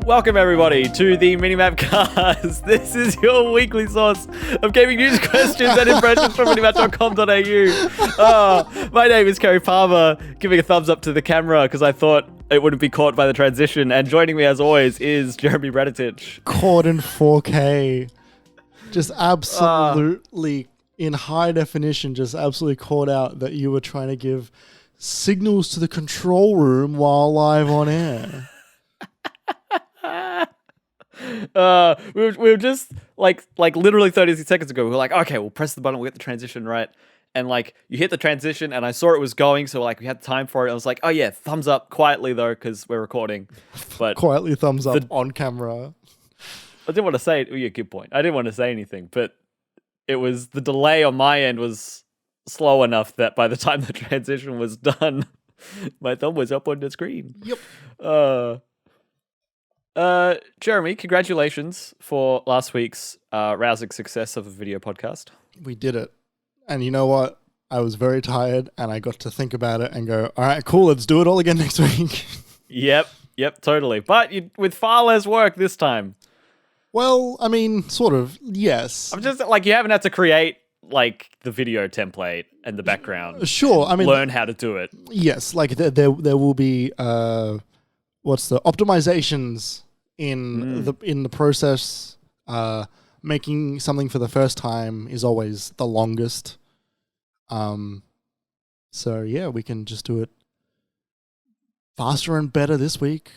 Welcome everybody to the MiniMapCast. This is your weekly source of gaming news, questions and impressions from minimap.com.au. My name is Kerry Palmer, giving a thumbs up to the camera because I thought it wouldn't be caught by the transition. And joining me as always is Jeremy Bredetich. Caught in 4K. Just absolutely in high definition, just absolutely caught out that you were trying to give signals to the control room while live on air. We were just like literally 30 seconds ago, we were like, okay, we'll press the button, we'll get the transition right. And like you hit the transition and I saw it was going, so like we had time for it. I was like, oh yeah, thumbs up quietly though, because we're recording. But quietly thumbs up on camera. I didn't want to say it. Oh, yeah, good point. I didn't want to say anything, but it was the delay on my end was slow enough that by the time the transition was done, my thumb was up on the screen. Yep. Jeremy, congratulations for last week's rousing success of a video podcast. We did it. And you know what? I was very tired and I got to think about it and go, all right, cool, let's do it all again next week. Yep, totally. But with far less work this time. Well, I mean, sort of, yes. I'm just like, you haven't had to create like the video template and the background. Sure, I mean, learn how to do it. Yes, like there will be optimizations in the process. Making something for the first time is always the longest. So yeah, we can just do it faster and better this week,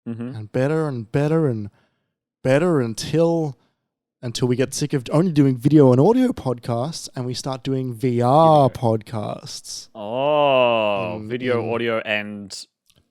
and better and better and better until we get sick of only doing video and audio podcasts and we start doing VR podcasts. Oh, video, audio, and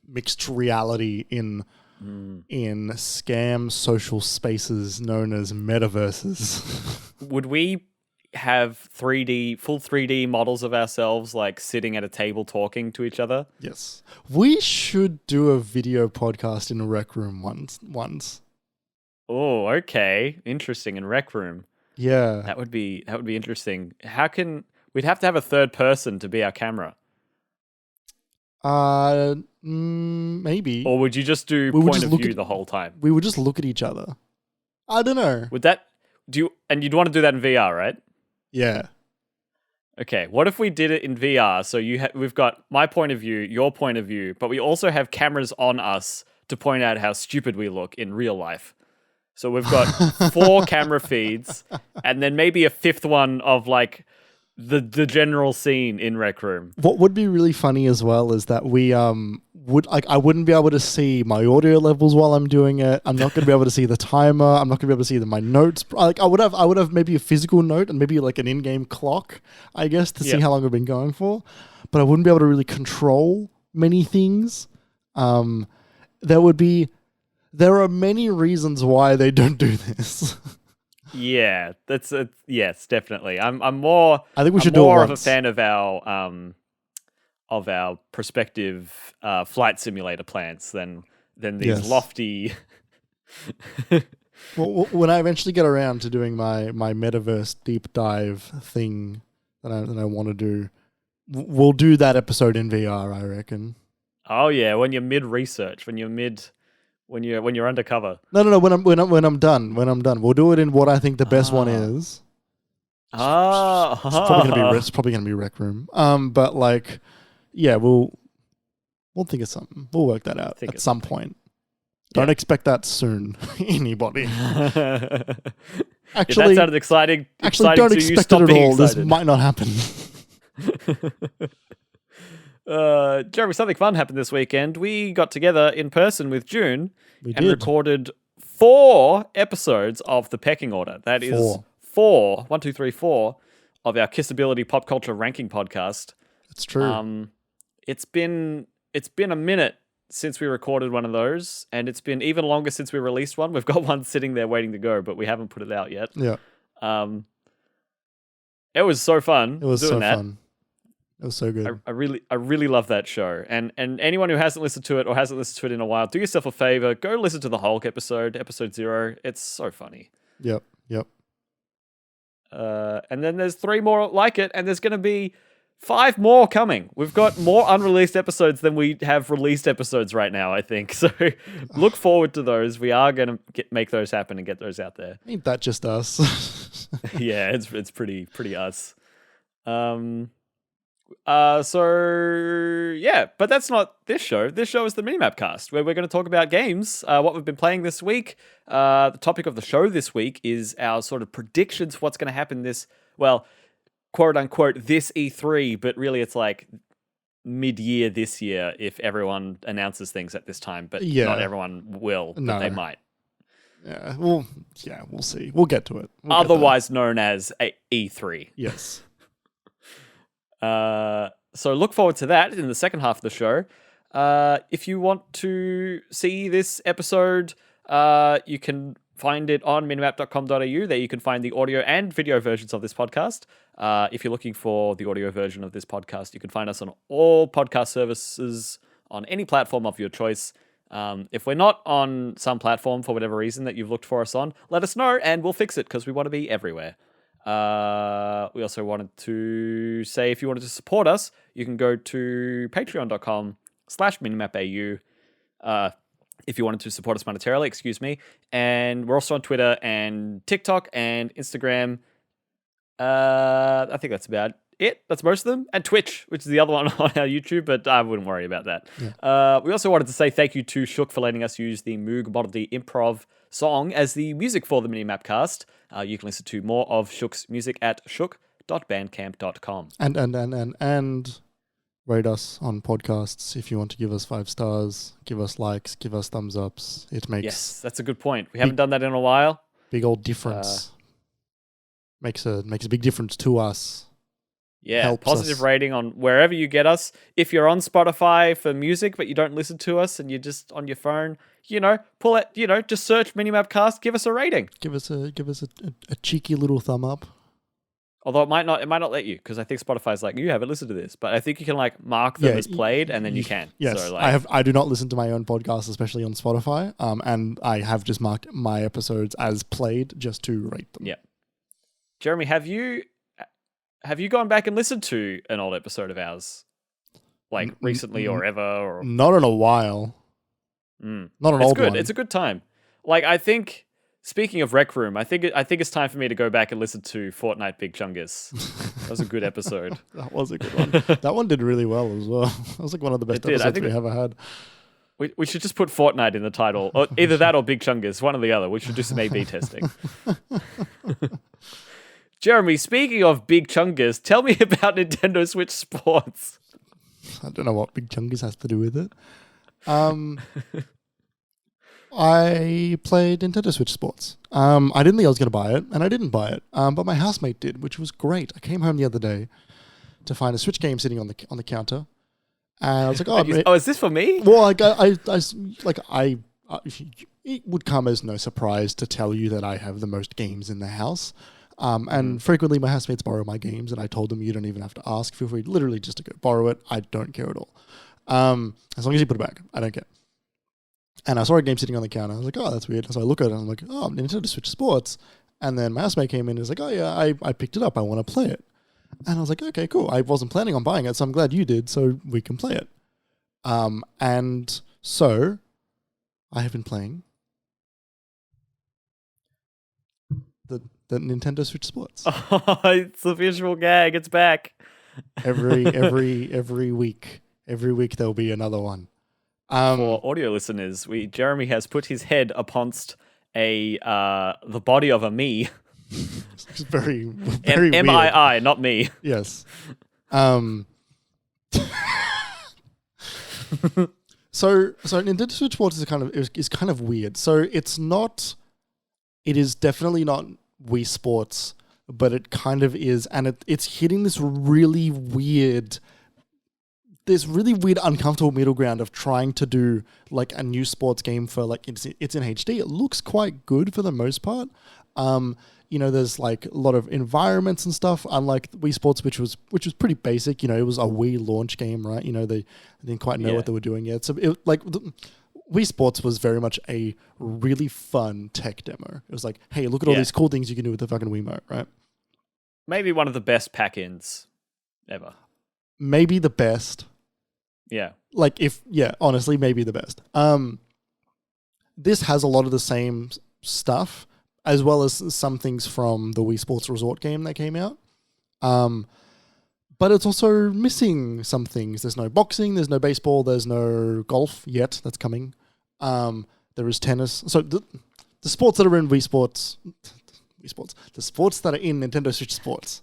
mixed reality in scam social spaces known as metaverses. Would we have full 3D models of ourselves like sitting at a table talking to each other? Yes. We should do a video podcast in a rec room once. Oh, okay. Interesting. In Rec Room. Yeah. That would be interesting. We'd have to have a third person to be our camera. Maybe. Or would you just do point of view the whole time? We would just look at each other. I don't know. And you'd want to do that in VR, right? Yeah. Okay, what if we did it in VR? So we've got my point of view, your point of view, but we also have cameras on us to point out how stupid we look in real life. So we've got 4 camera feeds, and then maybe a 5th one of like the general scene in Rec Room. What would be really funny as well is that we I wouldn't be able to see my audio levels while I'm doing it. I'm not going to be able to see the timer. I'm not going to be able to see my notes. Like I would have maybe a physical note and maybe like an in-game clock, I guess, to see how long I've been going for. But I wouldn't be able to really control many things. There are many reasons why they don't do this. Yeah, yes, definitely. I think we should do it more of a fan of our prospective flight simulator plans than these lofty. Well, when I eventually get around to doing my metaverse deep dive thing that I want to do, we'll do that episode in VR, I reckon. Oh yeah, when you're mid research, when you're undercover. No. When I'm done, we'll do it in what I think the best one is. It's probably gonna be Rec Room. But like, yeah, we'll think of something. We'll work that out at some point. Don't expect that soon, anybody. Actually, that sounded exciting. Actually, don't expect it at all. This might not happen. Jeremy, something fun happened this weekend. We got together in person with June recorded 4 episodes of The Pecking Order. That is 4 of our Kissability Pop Culture Ranking podcast. It's true. It's been a minute since we recorded one of those, and it's been even longer since we released one. We've got one sitting there waiting to go, but we haven't put it out yet. Yeah. It was so fun. It was so fun. It was so good. I really love that show. And anyone who hasn't listened to it or hasn't listened to it in a while, do yourself a favor. Go listen to the Hulk episode 0. It's so funny. Yep. And then there's 3 more like it, and there's going to be 5 more coming. We've got more unreleased episodes than we have released episodes right now, I think. So look forward to those. We are going to make those happen and get those out there. Ain't that just us? Yeah, it's pretty us. So yeah, but that's not this show. This show is the MiniMapCast, where we're going to talk about games, what we've been playing this week. The topic of the show this week is our sort of predictions for what's going to happen quote unquote, this E3, but really it's like mid-year this year if everyone announces things at this time, but not everyone will, but they might. Yeah, we'll see. We'll get to it. Otherwise known as E3. Yes. So look forward to that in the second half of the show. If you want to see this episode, you can find it on minimap.com.au. There you can find the audio and video versions of this podcast. If you're looking for the audio version of this podcast, you can find us on all podcast services on any platform of your choice. If we're not on some platform for whatever reason that you've looked for us on, let us know and we'll fix it because we want to be everywhere. We also wanted to say if you wanted to support us, you can go to patreon.com/minimapau. If you wanted to support us monetarily, and we're also on Twitter and TikTok and Instagram. I think that's about it. That's most of them. And Twitch, which is the other one on our YouTube, but I wouldn't worry about that. Yeah. We also wanted to say thank you to Shook for letting us use the Moog Model D Improv song as the music for the MiniMapCast. You can listen to more of Shook's music at shook.bandcamp.com. And rate us on podcasts if you want to give us 5 stars, give us likes, give us thumbs ups. It makes... Yes, that's a good point. We haven't done that in a while. Big old difference. Makes a big difference to us. Yeah, helps positive us. rating on wherever you get us. If you're on Spotify for music, but you don't listen to us and you're just on your phone, pull it, just search MiniMapCast, give us a rating. Give us a cheeky little thumb up. Although it might not let you, because I think Spotify's like, you haven't listened to this, but I think you can mark them as played, and then you can. Yes, so, I do not listen to my own podcast, especially on Spotify. And I have just marked my episodes as played just to rate them. Yeah. Jeremy, have you gone back and listened to an old episode of ours, recently or ever? Or not in a while. Not an old one. It's a good time. I think. Speaking of Rec Room, I think it's time for me to go back and listen to Fortnite Big Chungus. That was a good episode. That was a good one. That one did really well as well. That was one of the best episodes we ever had. We should just put Fortnite in the title. Or either that or Big Chungus, one or the other. We should do some A/B testing. Jeremy, speaking of Big Chungus, tell me about Nintendo Switch Sports. I don't know what Big Chungus has to do with it. I played Nintendo Switch Sports. I didn't think I was going to buy it, and I didn't buy it. But my housemate did, which was great. I came home the other day to find a Switch game sitting on the counter, and I was like, "Oh, is this for me?" Well, it would come as no surprise to tell you that I have the most games in the house. And frequently my housemates borrow my games, and I told them you don't even have to ask. Feel free, literally, just to go borrow it. I don't care at all. As long as you put it back, I don't care. And I saw a game sitting on the counter. I was like, oh, that's weird. So I look at it and I'm like, oh, Nintendo Switch Sports. And then my housemate came in and was like, oh yeah, I picked it up. I want to play it. And I was like, okay, cool. I wasn't planning on buying it, so I'm glad you did, so we can play it. And so I have been playing the Nintendo Switch Sports. Oh, it's a visual gag. It's back. Every week. Every week there'll be another one. For audio listeners, Jeremy has put his head uponst the body of a me. It's very weird. M-I-I, not me. Yes. So Nintendo Switch Sports is kind of weird. So it is definitely not Wii Sports, but it kind of is, and it's hitting this really weird, uncomfortable middle ground of trying to do a new sports game for it's in HD. It looks quite good for the most part. There's a lot of environments and stuff, unlike Wii Sports, which was pretty basic. It was a Wii launch game, right? They didn't quite know what they were doing yet. So Wii Sports was very much a really fun tech demo. It was like, hey, look at all these cool things you can do with the fucking Wiimote, right? Maybe one of the best pack-ins ever. maybe the best. Yeah. Like honestly, maybe the best. This has a lot of the same stuff, as well as some things from the Wii Sports Resort game that came out. But it's also missing some things. There's no boxing, there's no baseball, there's no golf yet. That's coming. There is tennis. So the sports that are in Wii Sports, the sports that are in Nintendo Switch Sports: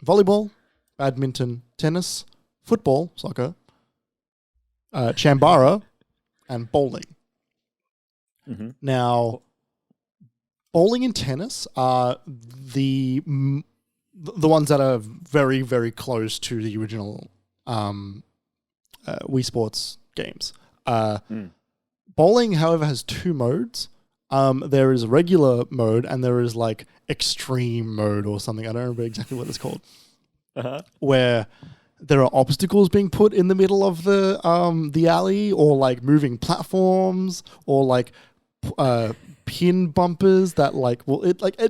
volleyball, badminton, tennis, football, soccer, chambara, and bowling. Mm-hmm. Now, bowling and tennis are the ones that are very, very close to the original Wii Sports games. Bowling, however, has two modes. There is regular mode and there is like extreme mode or something. I don't remember exactly what it's called. Where there are obstacles being put in the middle of the alley, or like moving platforms, or like pin bumpers that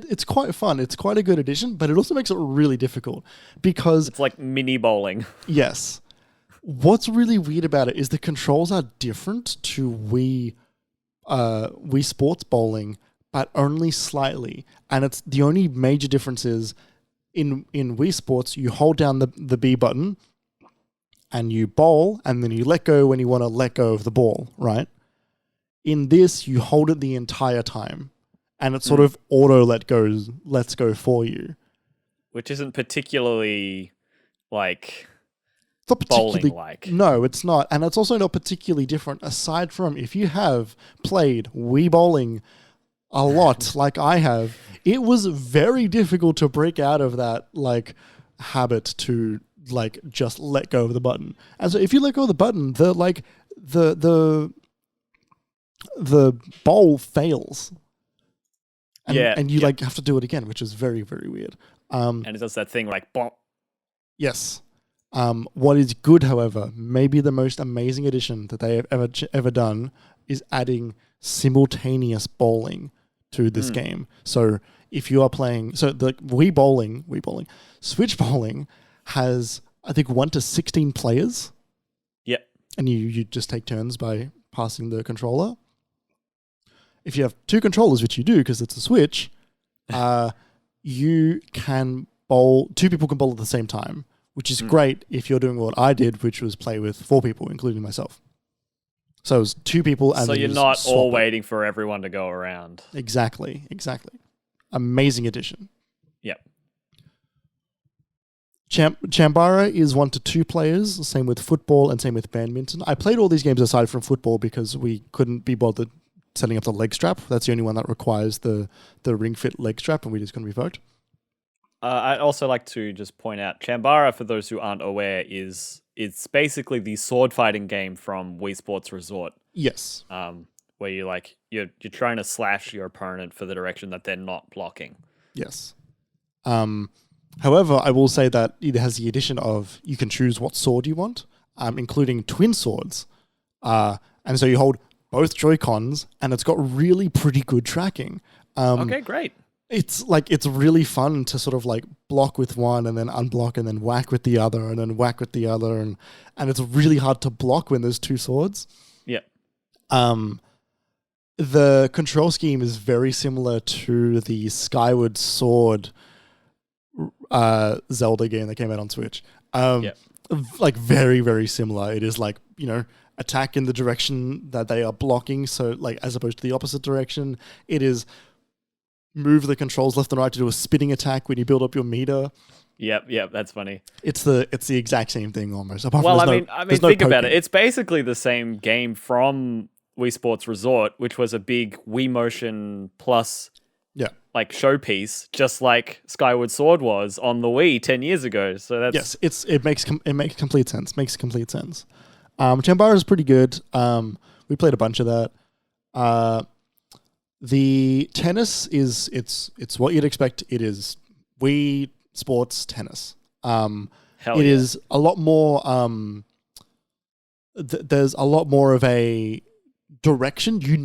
it's quite fun. It's quite a good addition, but it also makes it really difficult because it's like mini bowling. Yes. What's really weird about it is the controls are different to Wii Sports bowling, but only slightly. And it's the only major difference is in Wii Sports, you hold down the B button and you bowl, and then you let go when you want to let go of the ball, right? In this, you hold it the entire time, and it sort of auto lets go for you. Which isn't particularly like it's not particularly bowling-like. No, it's not. And it's also not particularly different, aside from if you have played Wii Bowling a lot, like I have, it was very difficult to break out of that like habit to like just let go of the button. And so if you let go of the button, the bowl fails. And you like have to do it again, which is very, very weird. And it does that thing like bonk. Yes. What is good, however, maybe the most amazing addition that they have ever done is adding simultaneous bowling to this game. So if you are playing, so the Wii Bowling, Switch Bowling has, I think, 1 to 16 players. Yep. And you just take turns by passing the controller. If you have 2 controllers, which you do because it's a Switch, you can bowl, 2 people can bowl at the same time, which is great if you're doing what I did, which was play with 4 people, including myself. So it was 2 people. And so you're not all waiting for everyone to go around. Exactly. Amazing addition. Yep. Chambara is 1 to 2 players, same with football and same with badminton. I played all these games aside from football because we couldn't be bothered setting up the leg strap. That's the only one that requires the ring fit leg strap, and we just couldn't be fucked. I'd also like to just point out, Chambara, for those who aren't aware, it's basically the sword fighting game from Wii Sports Resort. Yes. Where you're trying to slash your opponent for the direction that they're not blocking. Yes. However, I will say that it has the addition of you can choose what sword you want, including twin swords. And so you hold both Joy-Cons, and it's got really pretty good tracking. Okay, great. It's really fun to sort of like block with one and then unblock and then whack with the other and then whack with the other. And it's really hard to block when there's 2 swords. Yeah. The control scheme is very similar to the Skyward Sword Zelda game that came out on Switch. Like very, very similar. It is like, attack in the direction that they are blocking. So like, as opposed to the opposite direction, it is move the controls left and right to do a spinning attack when you build up your meter. Yep, that's funny. It's the exact same thing almost. Apart well, from I mean, think about it. It's basically the same game from Wii Sports Resort, which was a big Wii Motion Plus like showpiece, just like Skyward Sword was on the Wii 10 years ago. So that's it makes complete sense. Chambara is pretty good. We played a bunch of that. The tennis is it's what you'd expect. It is Wii Sports tennis. It is a lot more. There's a lot more of a direction. You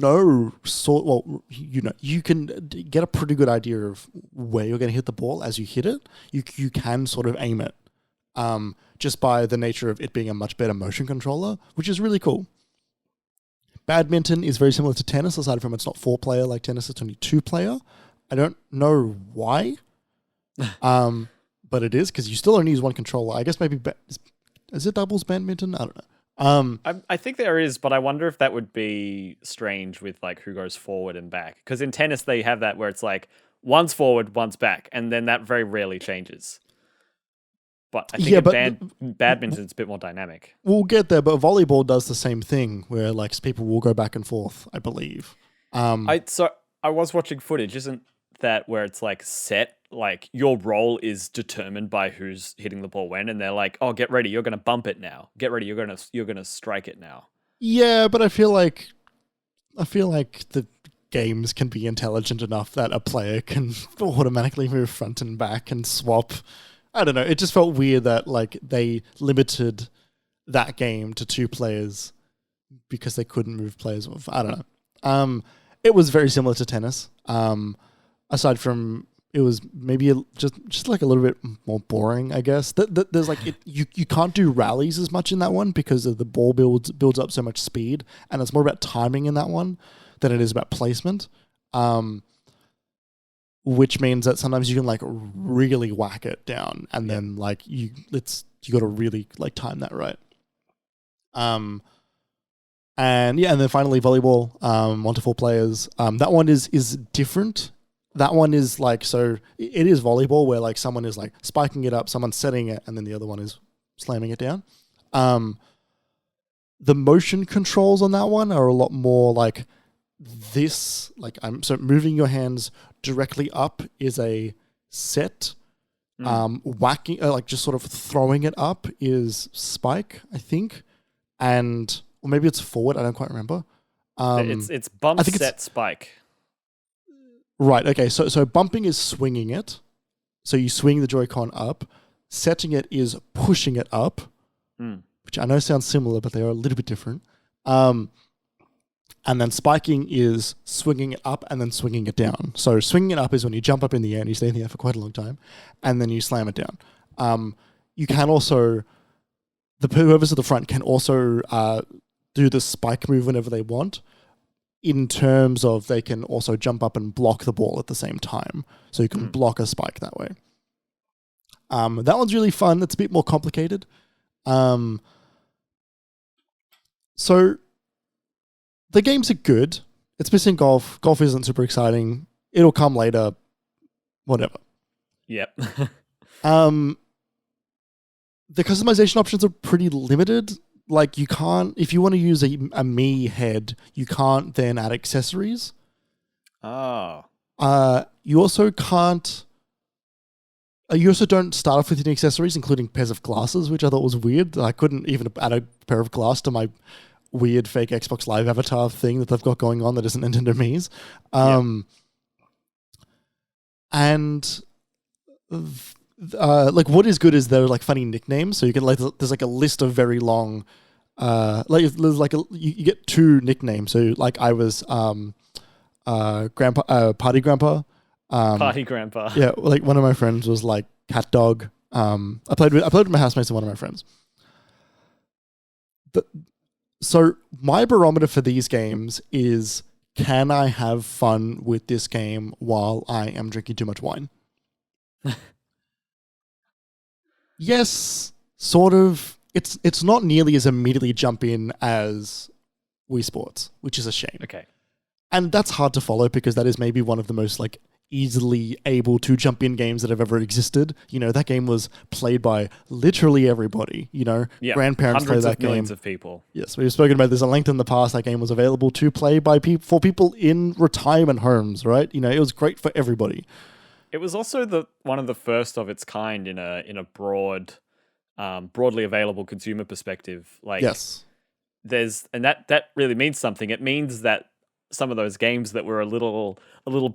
can get a pretty good idea of where you're going to hit the ball as you hit it. You can sort of aim it. just by the nature of it being a much better motion controller, which is really cool. Badminton is very similar to tennis, aside from it's not 4-player like tennis, it's only 2-player. I don't know why, but it is, because you still only use one controller. I guess maybe, is it doubles badminton? I don't know. I think there is, but I wonder if that would be strange with like who goes forward and back. Because in tennis, they have that where it's like one's forward, one's back, and then that very rarely changes. But I think badminton's a bit more dynamic. We'll get there, but volleyball does the same thing where like people will go back and forth, I believe. I was watching footage. Isn't that where it's like set? Like your role is determined by who's hitting the ball when, and they're like, "Oh, get ready, you're going to bump it now. Get ready, you're going to strike it now." Yeah, but I feel like the games can be intelligent enough that a player can automatically move front and back and swap. I don't know. It just felt weird that like they limited that game to 2 players because they couldn't move players. I don't know. It was very similar to tennis. Aside from it was maybe just like a little bit more boring, I guess. There's like you can't do rallies as much in that one because of the ball builds up so much speed, and it's more about timing in that one than it is about placement. Which means that sometimes you can like really whack it down, and then like you got to really like time that right. And then finally volleyball, 1 to 4 players. That one is different. That one is like, so it is volleyball where like someone is like spiking it up, someone's setting it, and then the other one is slamming it down. The motion controls on that one are a lot more like this. Like so moving your hands directly up is a set. Whacking, like just sort of throwing it up is spike, I think, or maybe it's forward. I don't quite remember. It's bump, set, spike. Right. Okay. So bumping is swinging it. So you swing the Joy-Con up. Setting it is pushing it up, which I know sounds similar, but they are a little bit different. And then spiking is swinging it up and then swinging it down. So swinging it up is when you jump up in the air and you stay in the air for quite a long time, and then you slam it down. You can also, whoever's at the front can also do the spike move whenever they want, in terms of they can also jump up and block the ball at the same time. So you can block a spike that way. That one's really fun. It's a bit more complicated. So the games are good. It's missing golf. Golf isn't super exciting. It'll come later. Whatever. Yep. The customization options are pretty limited. Like you can't, if you want to use a Mii head, you can't then add accessories. Oh. You also can't. You also don't start off with any accessories, including pairs of glasses, which I thought was weird. I couldn't even add a pair of glasses to my weird fake Xbox Live avatar thing that they've got going on that isn't Nintendo Mii's. And like what is good is there are like funny nicknames. So you can like, there's like a list of very long, like there's like you get 2 nicknames. So like I was grandpa, party grandpa. Party grandpa. Yeah, like one of my friends was like cat dog. I played with my housemates and one of my friends. So my barometer for these games is, can I have fun with this game while I am drinking too much wine? Yes, sort of. It's not nearly as immediately jump in as Wii Sports, which is a shame. Okay. And that's hard to follow because that is maybe one of the most like easily able to jump in games that have ever existed. You know, that game was played by literally everybody, you know, grandparents play that game. Hundreds of millions of people. Yes, we've spoken about this at length in the past. That game was available to play by for people in retirement homes, right? You know, it was great for everybody. It was also one of the first of its kind in a broadly available consumer perspective. Like, yes, and that really means something. It means that some of those games that were a little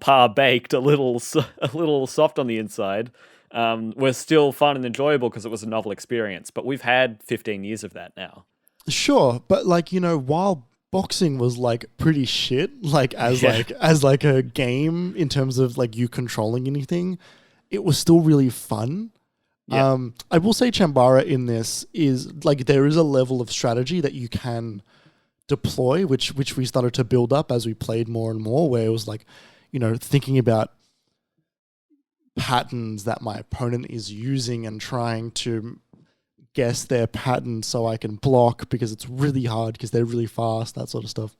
par baked, a little soft on the inside, were still fun and enjoyable because it was a novel experience. But we've had 15 years of that now. Sure, but like, you know, while boxing was like pretty shit, like as a game in terms of like you controlling anything, it was still really fun. Yeah. I will say Chambara in this is like there is a level of strategy that you can deploy, which we started to build up as we played more and more, where it was like, thinking about patterns that my opponent is using and trying to guess their pattern so I can block because it's really hard because they're really fast, that sort of stuff.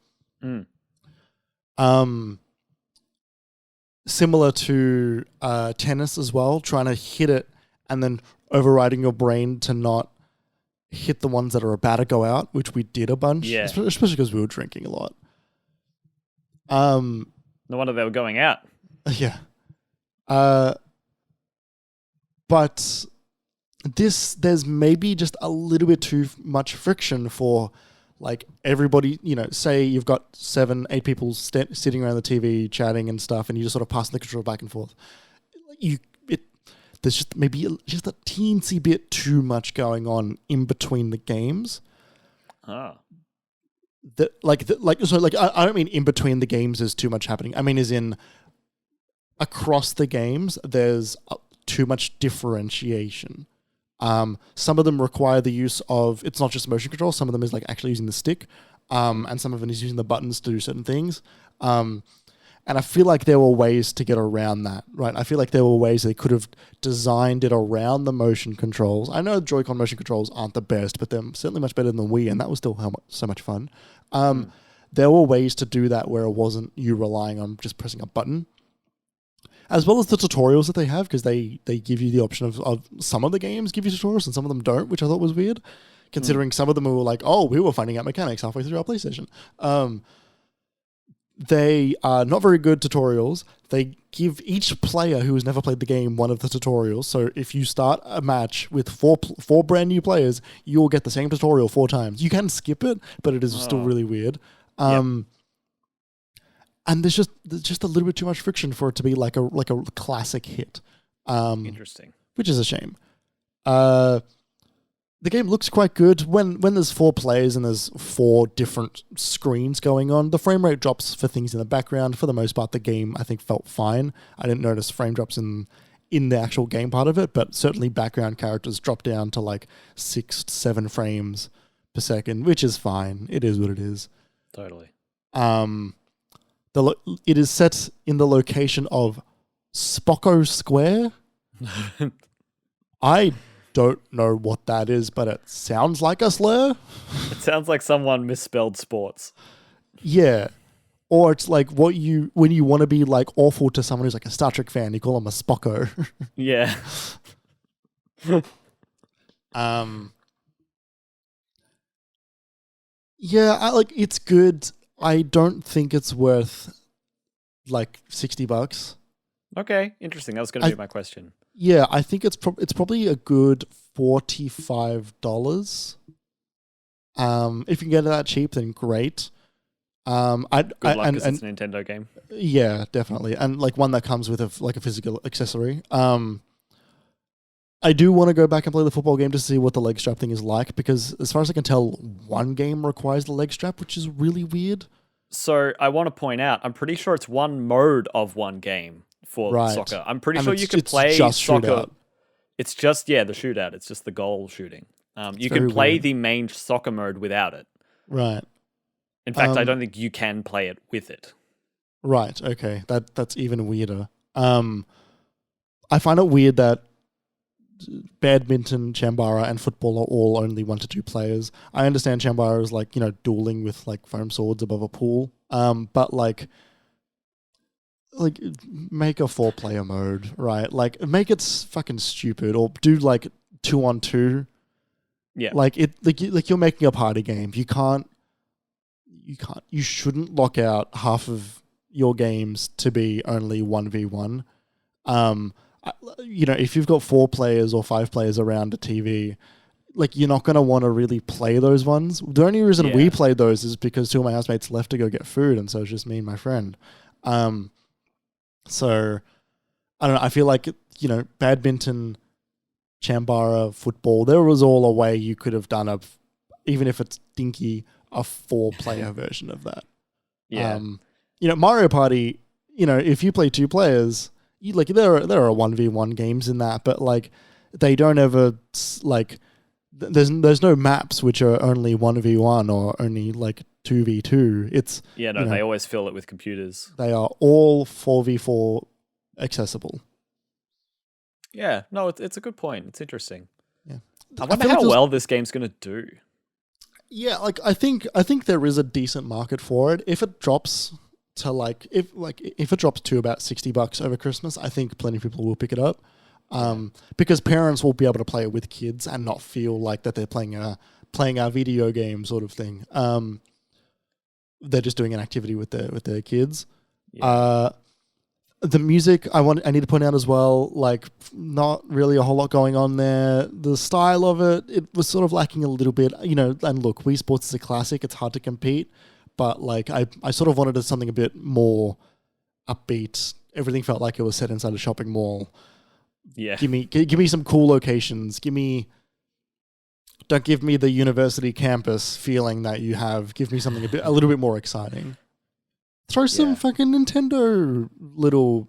Similar to tennis as well, trying to hit it and then overriding your brain to not hit the ones that are about to go out, which we did a bunch, especially because we were drinking a lot. No wonder they were going out. Yeah. But there's maybe just a little bit too much friction for like everybody, say you've got 7-8 people sitting around the TV chatting and stuff, and you just sort of passing the control back and forth. There's just maybe just a teensy bit too much going on in between the games. Oh. I don't mean in between the games there's too much happening. I mean as in across the games there's too much differentiation. Some of them require the use of, it's not just motion control, some of them is like actually using the stick, and some of them is using the buttons to do certain things. And I feel like there were ways to get around that, right? I feel like there were ways they could have designed it around the motion controls. I know Joy-Con motion controls aren't the best, but they're certainly much better than the Wii, and that was still so much fun. There were ways to do that where it wasn't you relying on just pressing a button. As well as the tutorials that they have, because they give you the option of some of the games give you tutorials and some of them don't, which I thought was weird, considering some of them were like, oh, we were finding out mechanics halfway through our PlayStation. They are not very good tutorials. They give each player who has never played the game one of the tutorials. So if you start a match with four brand new players, you'll get the same tutorial 4 times. You can skip it, but it is still really weird. And there's just a little bit too much friction for it to be like a classic hit. Interesting. Which is a shame. The game looks quite good. When there's 4 players and there's 4 different screens going on, the frame rate drops for things in the background. For the most part, the game, I think, felt fine. I didn't notice frame drops in the actual game part of it, but certainly background characters drop down to like 6 to 7 frames per second, which is fine. It is what it is. Totally. It is set in the location of Spocko Square. I don't know what that is, but it sounds like a slur. It sounds like someone misspelled sports. Yeah. Or it's like when you want to be like awful to someone who's like a Star Trek fan, you call them a Spocko. Yeah. Yeah, it's good. I don't think it's worth like $60. Okay, interesting. That was going to be my question. Yeah, I think it's probably a good $45. If you can get it that cheap, then great. Good luck because it's a Nintendo game. Yeah, definitely, and like one that comes with a physical accessory. I do want to go back and play the football game to see what the leg strap thing is like, because as far as I can tell, one game requires the leg strap, which is really weird. So I want to point out, I'm pretty sure it's one mode of one game for soccer. I'm pretty sure you can play just soccer. Shootout. It's just, the shootout. It's just the goal shooting. You can play the main soccer mode without it. Right. In fact, I don't think you can play it with it. Right, okay. That's even weirder. I find it weird that badminton, Chambara, and football are all only 1 to 2 players. I understand Chambara is like, dueling with like foam swords above a pool. But like make a 4-player mode, right? Like make it fucking stupid, or do like 2-on-2. Yeah. You're making a party game. You shouldn't lock out half of your games to be only 1v1. If you've got 4 players or 5 players around a TV, like you're not going to want to really play those ones. The only reason we played those is because 2 of my housemates left to go get food, and so it's just me and my friend. So I don't know. I feel like, badminton, Chambara, football, there was all a way you could have done even if it's dinky, a 4-player version of that. Yeah. Mario Party, if you play 2 players, there are 1v1 games in that, but like they don't ever there's no maps which are only 1v1 or only like 2v2. It's they always fill it with computers. They are all 4v4 accessible. Yeah, no, it's a good point. It's interesting. Yeah, I wonder how well this game's gonna do. Yeah, like I think there is a decent market for it. If it drops to if it drops to about $60 over Christmas, I think plenty of people will pick it up. Because parents will be able to play it with kids and not feel like that they're playing a video game sort of thing. They're just doing an activity with their kids. Yeah. The music I need to point out as well, like not really a whole lot going on there. The style of it was sort of lacking a little bit, and look, Wii Sports is a classic, it's hard to compete, but like I sort of wanted something a bit more upbeat. Everything felt like it was set inside a shopping mall. Yeah. Give me some cool locations. Don't give me the university campus feeling that you have. Give me something a little bit more exciting. Throw some fucking Nintendo little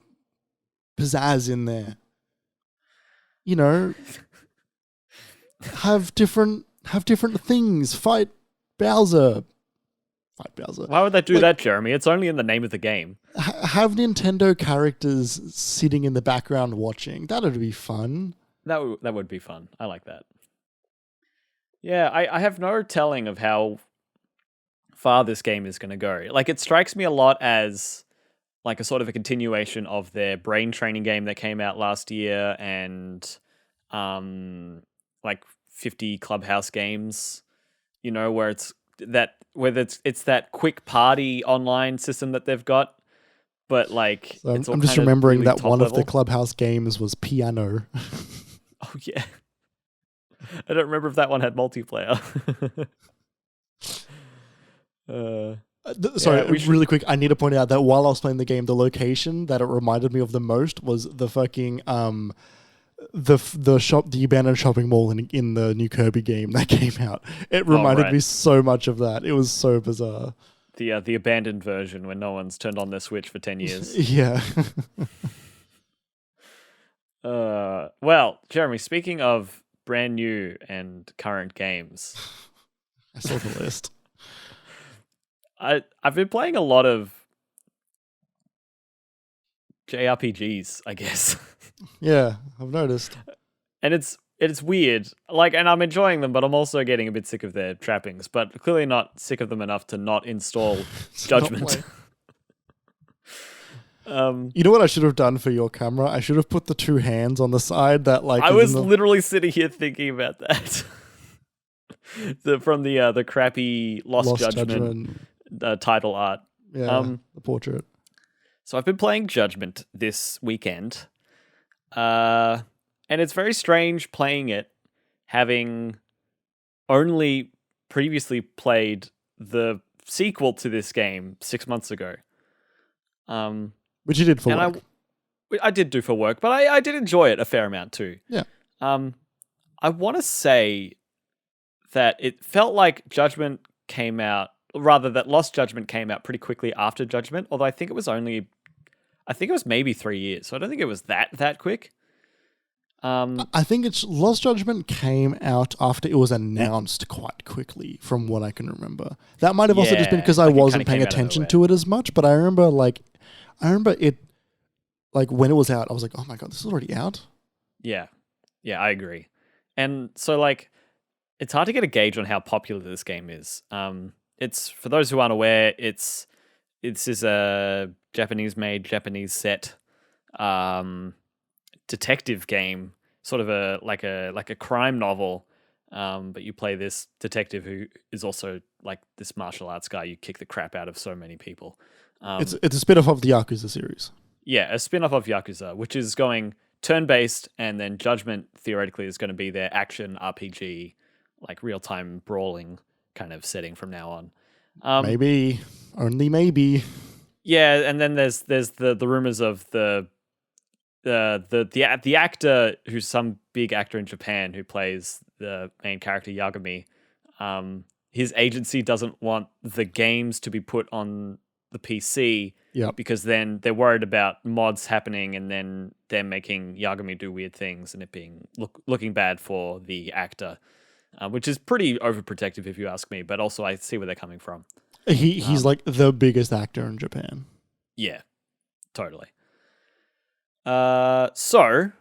pizzazz in there. Have different things. Fight Bowser. Why would they do that, Jeremy? It's only in the name of the game. Have Nintendo characters sitting in the background watching. That would be fun. That would be fun. I like that. Yeah, I have no telling of how far this game is going to go. Like, it strikes me a lot as like a sort of a continuation of their brain training game that came out last year and like 50 Clubhouse games, where it's that quick party online system that they've got, but like so it's all I'm just remembering really that one level. Of the Clubhouse games was Piano. Oh yeah. I don't remember if that one had multiplayer. Really quick, I need to point out that while I was playing the game, the location that it reminded me of the most was the fucking the abandoned shopping mall in the new Kirby game that came out. It reminded me so much of that. It was so bizarre. The abandoned version when no one's turned on their Switch for 10 years. Yeah. Well, Jeremy, speaking of brand new and current games, I saw the list. I've been playing a lot of JRPGs, I guess. Yeah, I've noticed. And it's weird. Like, and I'm enjoying them, but I'm also getting a bit sick of their trappings, but clearly not sick of them enough to not install Judgement. You know what I should have done for your camera? I should have put the two hands on the side that like I was literally sitting here thinking about that. From the crappy Lost Judgement. Title art. Yeah, the portrait. So I've been playing Judgement this weekend. And it's very strange playing it, having only previously played the sequel to this game 6 months ago. Which you did for work. I did do for work, but I did enjoy it a fair amount too. Yeah. I want to say that it felt like Judgement came out, rather that Lost Judgement came out pretty quickly after Judgement, although I think it was maybe 3 years, so I don't think it was that quick. I think Lost Judgement came out after it was announced quite quickly, from what I can remember. That might have also just been because I wasn't paying attention to it as much, but I remember it, like when it was out, I was like, oh my god, this is already out? Yeah, I agree. And so like, it's hard to get a gauge on how popular this game is. It's, for those who aren't aware, this is a Japanese-made, Japanese-set detective game, sort of a crime novel. But you play this detective who is also like this martial arts guy. You kick the crap out of so many people. It's a spin-off of the Yakuza series. Yeah, a spin-off of Yakuza, which is going turn-based, and then Judgement theoretically is going to be their action RPG, like real-time brawling kind of setting from now on. Maybe, only maybe. Yeah, and then there's the rumors of the actor who's some big actor in Japan who plays the main character Yagami. His agency doesn't want the games to be put on the PC Yep. because then they're worried about mods happening and then they're making Yagami do weird things and it being looking bad for the actor, which is pretty overprotective if you ask me. But also I see where they're coming from. He's like the biggest actor in Japan. Yeah, totally. So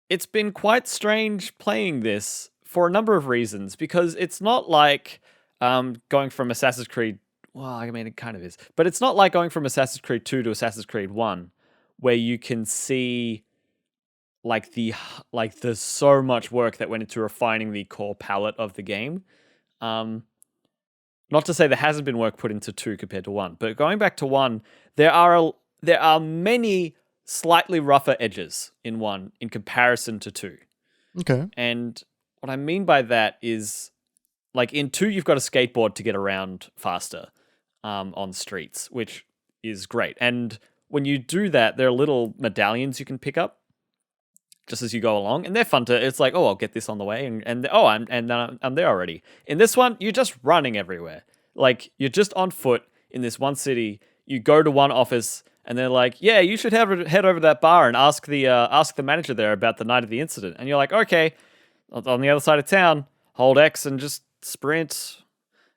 it's been quite strange playing this for a number of reasons because it's not like going from Assassin's Creed. Well, I mean, it kind of is, but it's not like going from Assassin's Creed 2 to Assassin's Creed 1, where you can see there's so much work that went into refining the core palette of the game. Not to say there hasn't been work put into 2 compared to 1, but going back to 1, there are many slightly rougher edges in 1 in comparison to 2. Okay. And what I mean by that is, like, in 2, you've got a skateboard to get around faster on streets, which is great. And when you do that, there are little medallions you can pick up just as you go along, and they're fun to. It's like, oh, I'll get this on the way, and I'm there already. In this one, you're just running everywhere. Like, you're just on foot in this one city. You go to one office, and they're like, yeah, you should head over to that bar and ask the manager there about the night of the incident. And you're like, okay, on the other side of town, hold X and just sprint.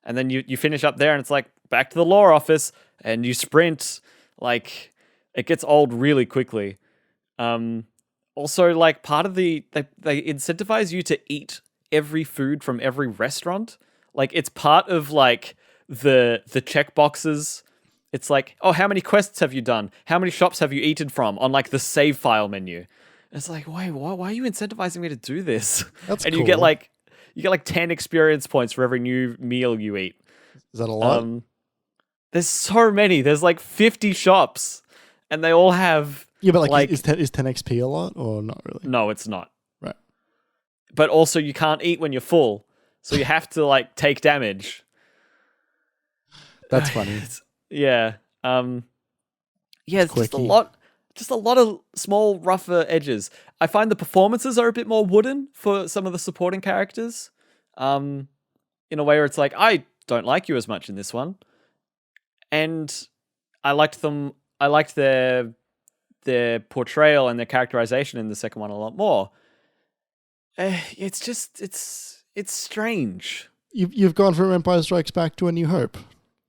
And then you finish up there and it's like back to the law office and you sprint. Like, it gets old really quickly. Also, like, part of they incentivize you to eat every food from every restaurant. Like, it's part of like the check boxes. It's like, oh, how many quests have you done? How many shops have you eaten from on like the save file menu? It's like, wait, why are you incentivizing me to do this? That's and cool. you get like 10 experience points for every new meal you eat. Is that a lot? There's so many. There's like 50 shops, and they all have. Yeah, but like is 10 XP a lot or not really? No, it's not. Right. But also, you can't eat when you're full, so you have to like take damage. That's funny. Yeah. It's just a lot of small, rougher edges. I find the performances are a bit more wooden for some of the supporting characters. In a way where it's like, I don't like you as much in this one. And I liked their portrayal and their characterization in the second one a lot more. It's strange. You've gone from Empire Strikes Back to A New Hope.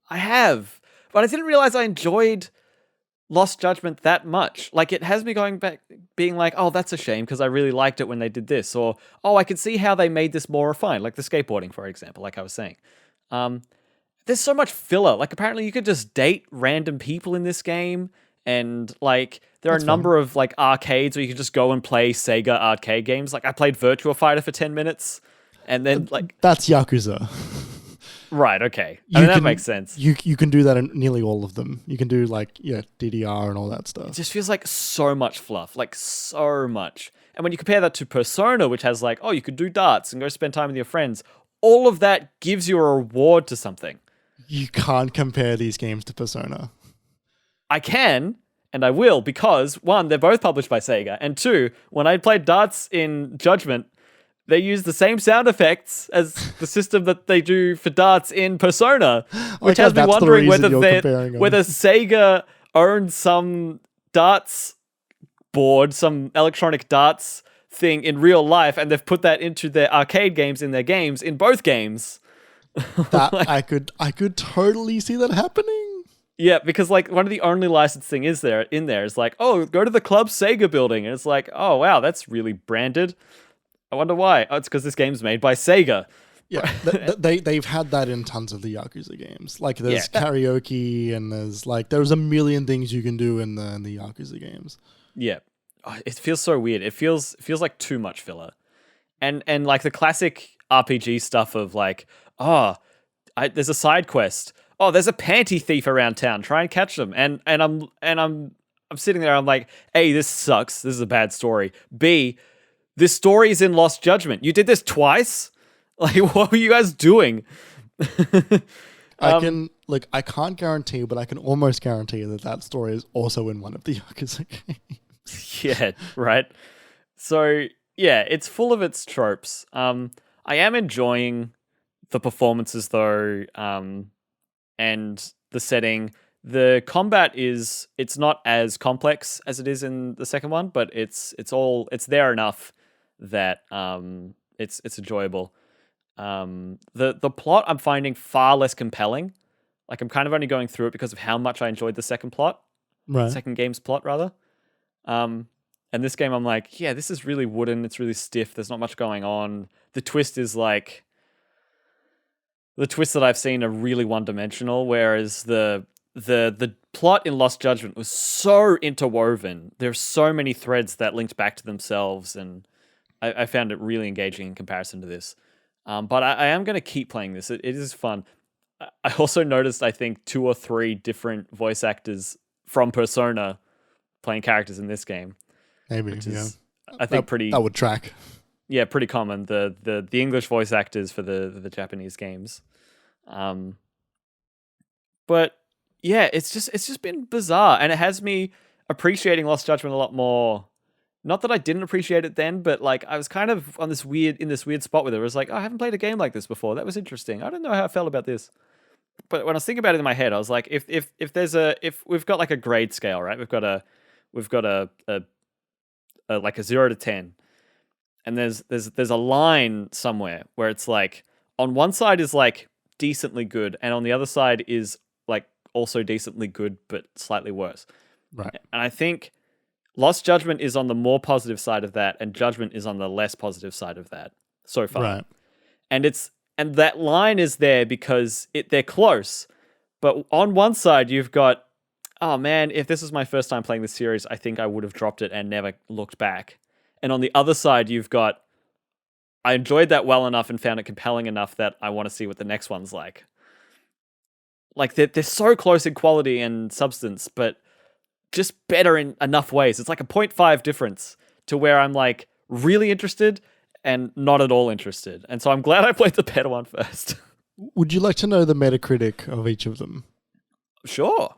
I have. But I didn't realize I enjoyed Lost Judgment that much. Like, it has me going back being like, oh, that's a shame because I really liked it when they did this. Or, oh, I could see how they made this more refined. Like the skateboarding, for example, like I was saying. There's so much filler. Like, apparently you could just date random people in this game. And, like, there are a number of, like, arcades where you can just go and play Sega arcade games. Like, I played Virtua Fighter for 10 minutes. And then, like... That's Yakuza. Right, okay. That makes sense. You can do that in nearly all of them. You can do, like, DDR and all that stuff. It just feels like so much fluff. Like, so much. And when you compare that to Persona, which has, like, oh, you could do darts and go spend time with your friends, all of that gives you a reward to something. You can't compare these games to Persona. I can, and I will, because, one, they're both published by Sega, and two, when I played darts in Judgment, they use the same sound effects as the system that they do for darts in Persona, which has me wondering whether Sega owns some darts board, some electronic darts thing in real life, and they've put that into their arcade games in their games, in both games. That I could totally see that happening. Yeah, because like one of the only licensed thing is like, oh, go to the Club Sega building, and it's like, oh wow, that's really branded. I wonder why. Oh, it's because this game's made by Sega. Yeah, they've had that in tons of the Yakuza games. Like there's karaoke and there's a million things you can do in the Yakuza games. Yeah, it feels so weird. It feels like too much filler, and like the classic RPG stuff of like, there's a side quest. Oh, there's a panty thief around town. Try and catch them. And I'm sitting there. I'm like, A, this sucks. This is a bad story. B, this story is in Lost Judgment. You did this twice. Like, what were you guys doing? I can't guarantee, but I can almost guarantee that story is also in one of the Yakuza games. Yeah, right. So yeah, it's full of its tropes. I am enjoying the performances though. And the setting, The combat it's not as complex as it is in the second one, but it's there enough that it's enjoyable. The plot I'm finding far less compelling. Like, I'm kind of only going through it because of how much I enjoyed the second game's plot rather. And this game I'm like, yeah, this is really wooden, it's really stiff, there's not much going on. The twist is like the twists that I've seen are really one-dimensional, whereas the plot in Lost Judgment was so interwoven. There's so many threads that linked back to themselves, and I found it really engaging in comparison to this. But I am going to keep playing this. It is fun. I also noticed, I think, 2 or 3 different voice actors from Persona playing characters in this game. Maybe, which is, I think that would track. Yeah, pretty common. The English voice actors for the Japanese games. But yeah, it's just been bizarre, and it has me appreciating Lost Judgment a lot more. Not that I didn't appreciate it then, but like I was kind of in this weird spot with it. It was like, oh, I haven't played a game like this before. That was interesting. I don't know how I felt about this. But when I was thinking about it in my head, I was like, if we've got like a grade scale, right? We've got a like a 0 to 10. And there's a line somewhere where it's like on one side is like decently good, and on the other side is like also decently good but slightly worse. Right. And I think Lost Judgment is on the more positive side of that, and Judgment is on the less positive side of that so far. Right. And that line is there because they're close. But on one side you've got, oh man, if this was my first time playing this series, I think I would have dropped it and never looked back. And on the other side, you've got, I enjoyed that well enough and found it compelling enough that I want to see what the next one's like. Like, they're so close in quality and substance, but just better in enough ways. It's like a 0.5 difference to where I'm like really interested and not at all interested. And so I'm glad I played the better one first. Would you like to know the Metacritic of each of them? Sure.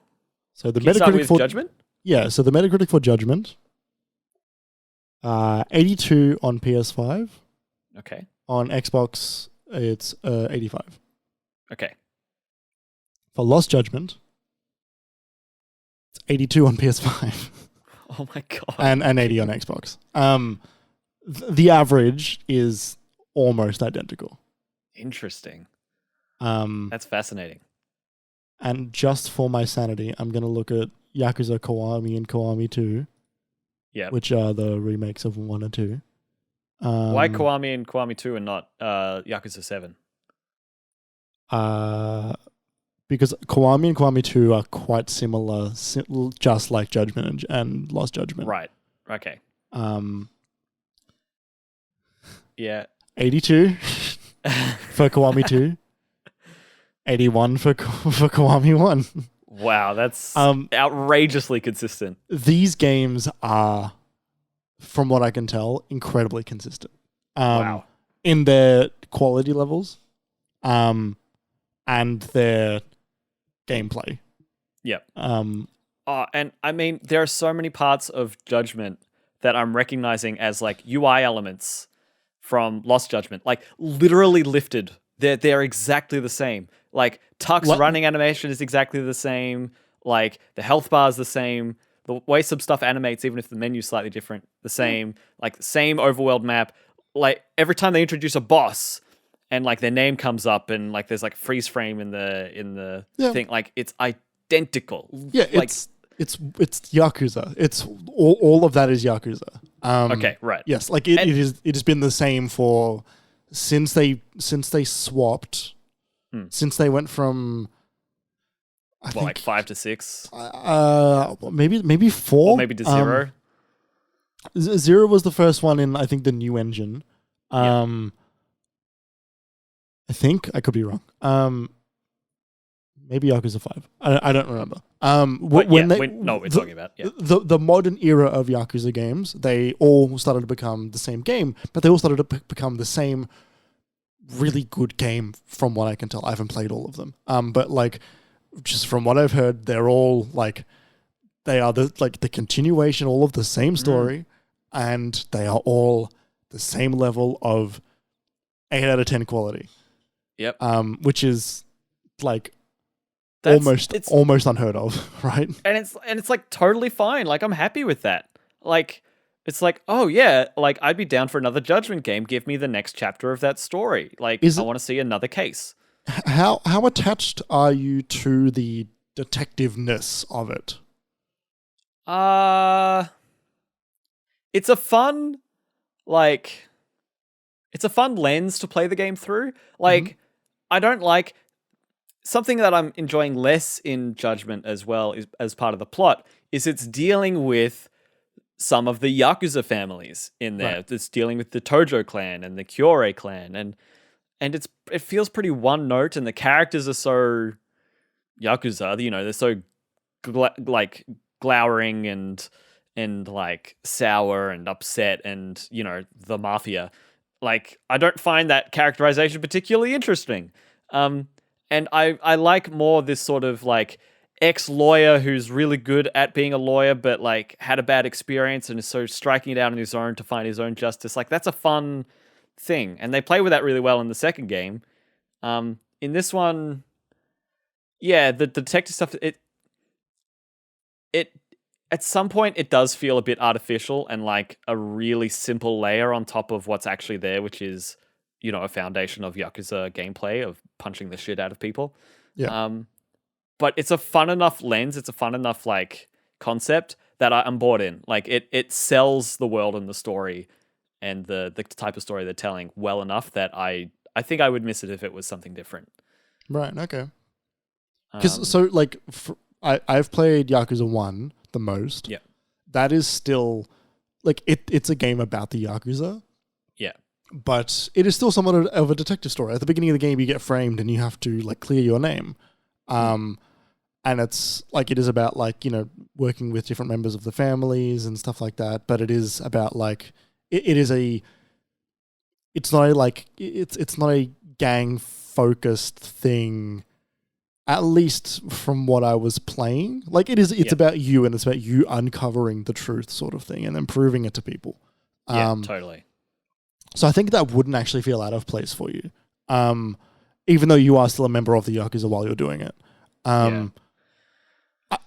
So the Can you start Metacritic with for Judgment? Yeah, so the Metacritic for Judgment, 82 on PS5. Okay. On Xbox, it's 85. Okay. For Lost Judgment, it's 82 on PS5. Oh my god. And 80 on Xbox. The average is almost identical. Interesting. Um, That's fascinating. And just for my sanity, I'm going to look at Yakuza Kiwami and Kiwami 2. Yeah. Which are the remakes of 1 and 2. Why Kiwami and Kiwami 2 and not Yakuza 7? Because Kiwami and Kiwami 2 are quite similar, just like Judgment and Lost Judgment. Right. Okay. Yeah. 82 for Kiwami 2. 81 for Kiwami 1. Wow, that's outrageously consistent. These games are, from what I can tell, incredibly consistent. Wow. In their quality levels, and their gameplay. Yep. And I mean, there are so many parts of Judgment that I'm recognizing as like UI elements from Lost Judgment, like literally lifted. They're exactly the same. Like Tuck's running animation is exactly the same. Like the health bar is the same. The way some stuff animates, even if the menu's slightly different, the same. Like the same overworld map. Like every time they introduce a boss and like their name comes up and like there's like a freeze frame in the thing, like it's identical. Yeah, like, it's Yakuza. It's all of that is Yakuza. Okay, right. Yes, like it has been the same for since they swapped. Since they went from, I think, like 5 to 6, maybe 4, or maybe to 0. 0 was the first one in, I think, the new engine. I think I could be wrong. Maybe Yakuza 5. I don't remember. We're talking about the modern era of Yakuza games. They all started to become the same game, but they all started to become the same really good game from what I can tell. I haven't played all of them. But like just from what I've heard, they're all like they are the continuation, all of the same story, and they are all the same level of 8 out of 10 quality. Yep. Which is like almost unheard of, right? And it's like totally fine. Like I'm happy with that. Like it's like, oh yeah, like I'd be down for another Judgment game. Give me the next chapter of that story. Like I want to see another case. How attached are you to the detectiveness of it? It's a fun like it's a fun lens to play the game through. Like I don't like something that I'm enjoying less in Judgment as well is as part of the plot is it's dealing with some of the Yakuza families in there. Right. It's dealing with the Tojo clan and the Kyorei clan and it feels pretty one note and the characters are so Yakuza, you know, they're so like glowering and like sour and upset and, you know, the mafia. Like I don't find that characterization particularly interesting. And I like more this sort of like ex-lawyer who's really good at being a lawyer, but like had a bad experience and is so striking it out on his own to find his own justice. Like that's a fun thing. And they play with that really well in the second game. In this one, yeah, the detective stuff, it at some point it does feel a bit artificial and like a really simple layer on top of what's actually there, which is, you know, a foundation of Yakuza gameplay of punching the shit out of people. Yeah. But it's a fun enough lens, it's a fun enough like concept that I'm bored in. Like it sells the world and the story and the type of story they're telling well enough that I think I would miss it if it was something different. Right. Okay. Because I've played Yakuza 1 the most. Yeah. That is still like it's a game about the Yakuza. Yeah. But it is still somewhat of a detective story. At the beginning of the game, you get framed and you have to like clear your name. And it's like, it is about like, you know, working with different members of the families and stuff like that. But it is about like, it's not a gang focused thing, at least from what I was playing. Like it's about you and it's about you uncovering the truth sort of thing and then proving it to people. Yeah, totally. So I think that wouldn't actually feel out of place for you. Even though you are still a member of the Yakuza while you're doing it.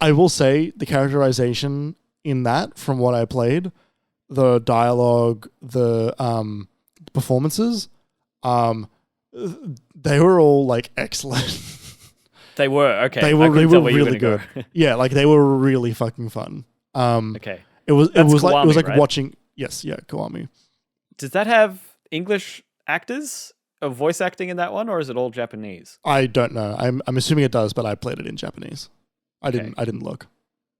I will say the characterization in that, from what I played, the dialogue, the performances, they were all like excellent. They were, okay. They were really good. Yeah, like they were really fucking fun. Okay. It was Kiwami, like right? watching. Yes, yeah, Kiwami. Does that have English actors of voice acting in that one, or is it all Japanese? I don't know. I'm assuming it does, but I played it in Japanese. I didn't look.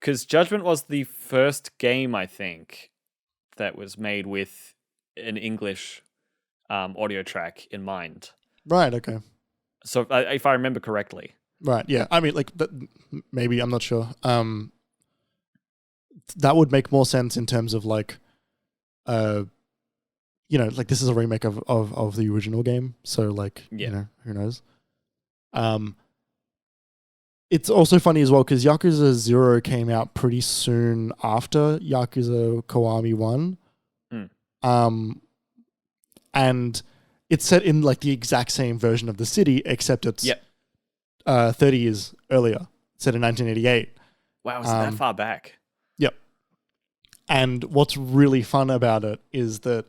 Because Judgment was the first game, I think, that was made with an English audio track in mind. Right. Okay. So if I remember correctly. Right. Yeah. I mean, like maybe, I'm not sure. That would make more sense in terms of like, you know, like this is a remake of the original game. So like, you know, who knows? It's also funny as well because Yakuza 0 came out pretty soon after Yakuza Kiwami 1. And it's set in like the exact same version of the city, except it's 30 years earlier, set in 1988. Wow, is that far back? Yep. And what's really fun about it is that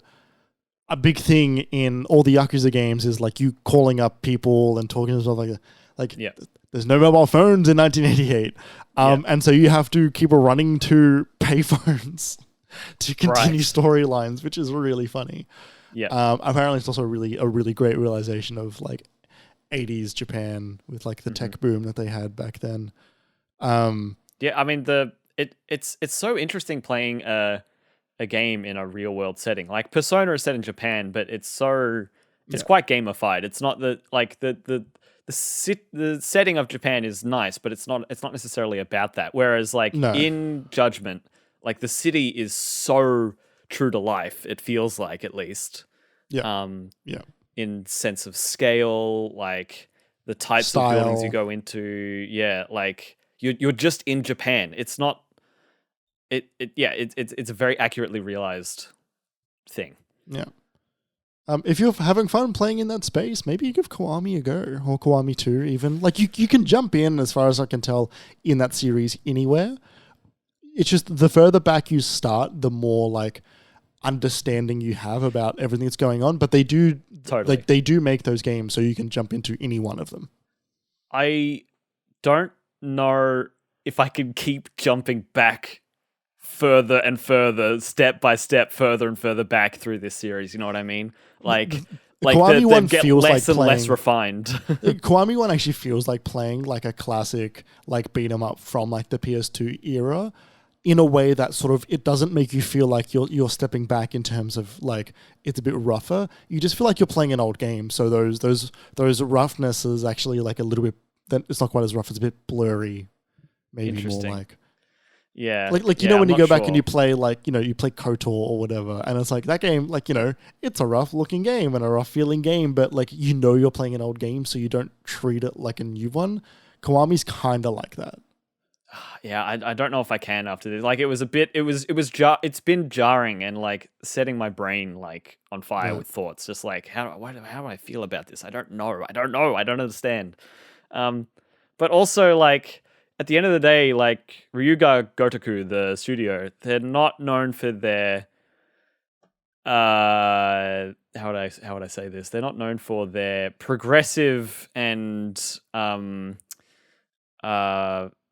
a big thing in all the Yakuza games is like you calling up people and talking to stuff like that. Like, there's no mobile phones in 1988. And so you have to keep running to payphones to continue storylines, which is really funny. Yeah. Apparently it's also a really great realization of like 80s Japan with like the tech boom that they had back then. Yeah, I mean it's so interesting playing a game in a real world setting. Like Persona is set in Japan, but it's quite gamified. It's not the setting of Japan is nice, but it's not necessarily about that. Whereas like in Judgment, like the city is so true to life, it feels like, at least. In sense of scale, like the types of buildings you go into, like you're just in Japan. It's not it's a very accurately realized thing. Yeah. If you're having fun playing in that space, maybe you give Kiwami a go, or Kiwami 2 even. Like, you can jump in, as far as I can tell, in that series anywhere. It's just the further back you start, the more, like, understanding you have about everything that's going on. But they do, Totally. they do make those games so you can jump into any one of them. I don't know if I can keep jumping back further and further, step by step, further and further back through this series. You know what I mean? Like Kiwami they one get feels less like and less playing- refined. Kiwami 1 actually feels like playing like a classic, like, beat 'em up from like the PS2 era, in a way that sort of, it doesn't make you feel like you're stepping back in terms of, like, it's a bit rougher. You just feel like you're playing an old game. So those roughness is actually like a little bit. It's not quite as rough. It's a bit blurry, maybe more Interesting. like. Yeah. Like you Yeah, know, when I'm you go not back sure. and you play, like, you play KOTOR or whatever, and it's like that game, like, it's a rough looking game and a rough feeling game, but like, you're playing an old game, so you don't treat it like a new one. Kiwami's kind of like that. Yeah, I don't know if I can after this. Like, it's been jarring and like setting my brain like on fire with thoughts. Just like, how do I feel about this? I don't know. I don't understand. But also, like, at the end of the day, like, Ryuga Gotoku, the studio, they're not known for their how would I say this? They're not known for their progressive and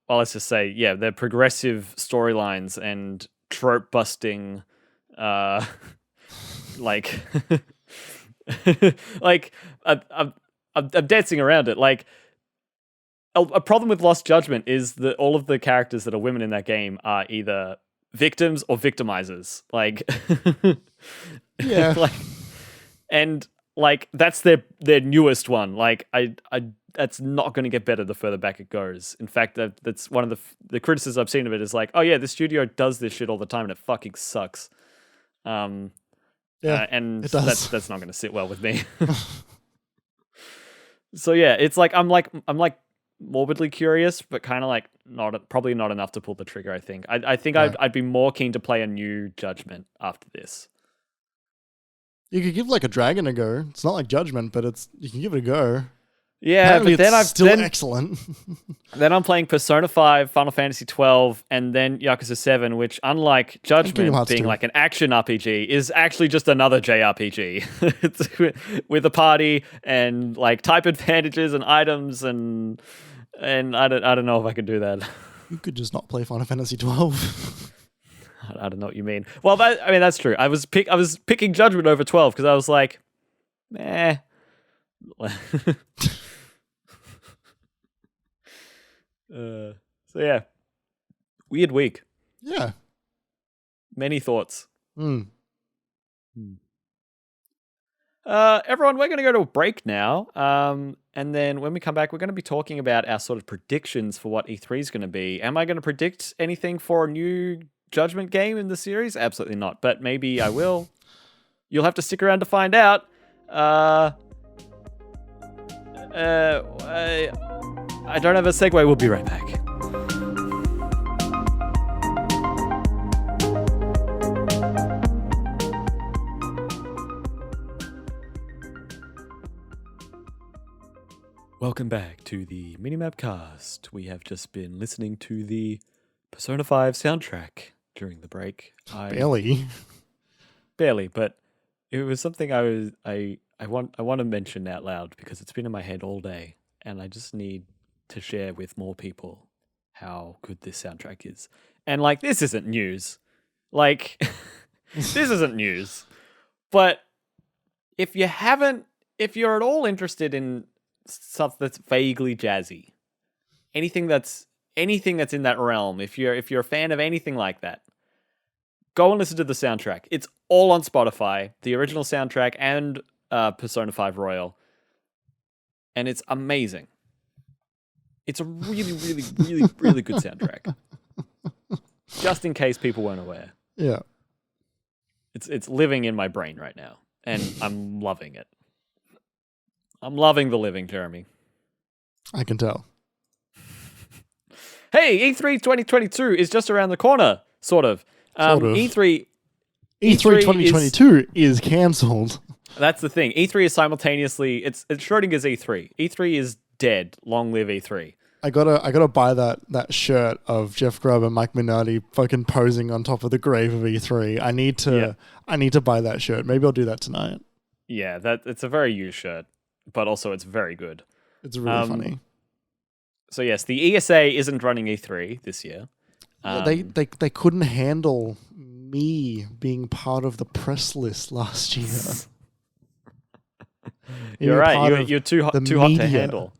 well, let's just say, yeah, their progressive storylines and trope busting, like, like, I'm dancing around it. Like, a problem with Lost Judgment is that all of the characters that are women in that game are either victims or victimizers. Like, Yeah. like, and like, that's their newest one. Like, I that's not going to get better the further back it goes. In fact, that's one of the criticisms I've seen of it is like, oh yeah, the studio does this shit all the time and it fucking sucks. And it does. that's not going to sit well with me. So yeah, it's like I'm like morbidly curious, but kind of like probably not enough to pull the trigger. I think I'd be more keen to play a new Judgment after this. You could give like a Dragon a go. It's not like Judgment, but you can give it a go. Yeah, Apparently but then it's still excellent. Then I'm playing Persona 5, Final Fantasy 12, and then Yakuza 7, which, unlike Judgment being 2. like an action RPG, is actually just another JRPG. It's with a party and like type advantages and items and I don't know if I could do that. You could just not play Final Fantasy 12. I don't know what you mean. Well, that's true. I was picking Judgment over 12 because I was like, meh. So yeah, weird week. Yeah. Many thoughts. Everyone, we're going to go to a break now. And then when we come back, we're going to be talking about our sort of predictions for what E3 is going to be. Am I going to predict anything for a new Judgment game in the series? Absolutely not. But maybe I will. You'll have to stick around to find out. I don't have a segue. We'll be right back. Welcome back to the MiniMapCast. We have just been listening to the Persona 5 soundtrack during the break. Barely, but it was something I want to mention out loud because it's been in my head all day, and I just need to share with more people how good this soundtrack is. And like, this isn't news. Like, this isn't news. But if you're at all interested in stuff that's vaguely jazzy, anything that's in that realm, if you're a fan of anything like that, go and listen to the soundtrack. It's all on Spotify, the original soundtrack and Persona 5 Royal, and it's amazing. It's a really, really, really, really good soundtrack. Just in case people weren't aware. Yeah. It's living in my brain right now, and I'm loving it. I'm loving the living, Jeremy. I can tell. Hey, E3 2022 is just around the corner, sort of. Sort of. E3 E3 2022 is cancelled. That's the thing. E3 is simultaneously it's Schrodinger's E3. E3 is dead. Long live E3. I gotta buy that shirt of Jeff Grubb and Mike Minardi fucking posing on top of the grave of E3. I need to buy that shirt. Maybe I'll do that tonight. Yeah, it's a very used shirt, but also it's very good. It's really funny. So yes, the ESA isn't running E3 this year. They couldn't handle me being part of the press list last year. You're right. You're too hot to handle.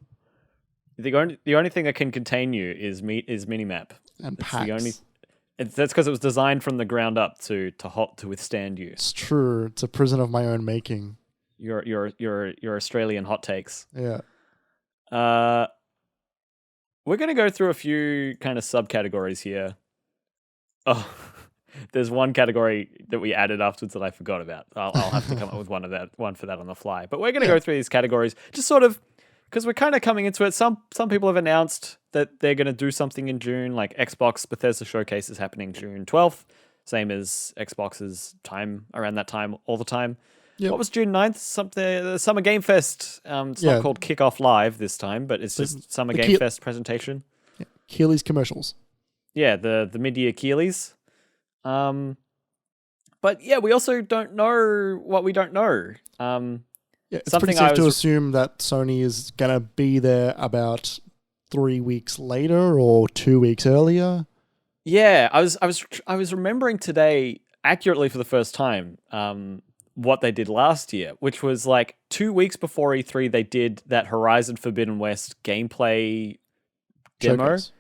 The only thing that can contain you is Minimap and PAX. That's because it was designed from the ground up to withstand you. It's true. It's a prison of my own making. Your Australian hot takes. Yeah. We're gonna go through a few kind of subcategories here. Oh, there's one category that we added afterwards that I forgot about. I'll have to come up with one for that on the fly. But we're gonna go through these categories just sort of because we're kind of coming into it. Some people have announced that they're gonna do something in June, like Xbox Bethesda Showcase is happening June 12th, same as Xbox's time around that time all the time. Yep. What was June 9th? The Summer Game Fest. It's not called Kickoff Live this time, but it's just Summer Game Fest presentation. Yeah. Keely's commercials. Yeah, the mid-year Keelys. But yeah, we also don't know what we don't know. It's pretty safe to assume that Sony is gonna be there about 3 weeks later or 2 weeks earlier. Yeah, I was remembering today accurately for the first time what they did last year, which was like 2 weeks before E3, they did that Horizon Forbidden West gameplay demo. Showcase.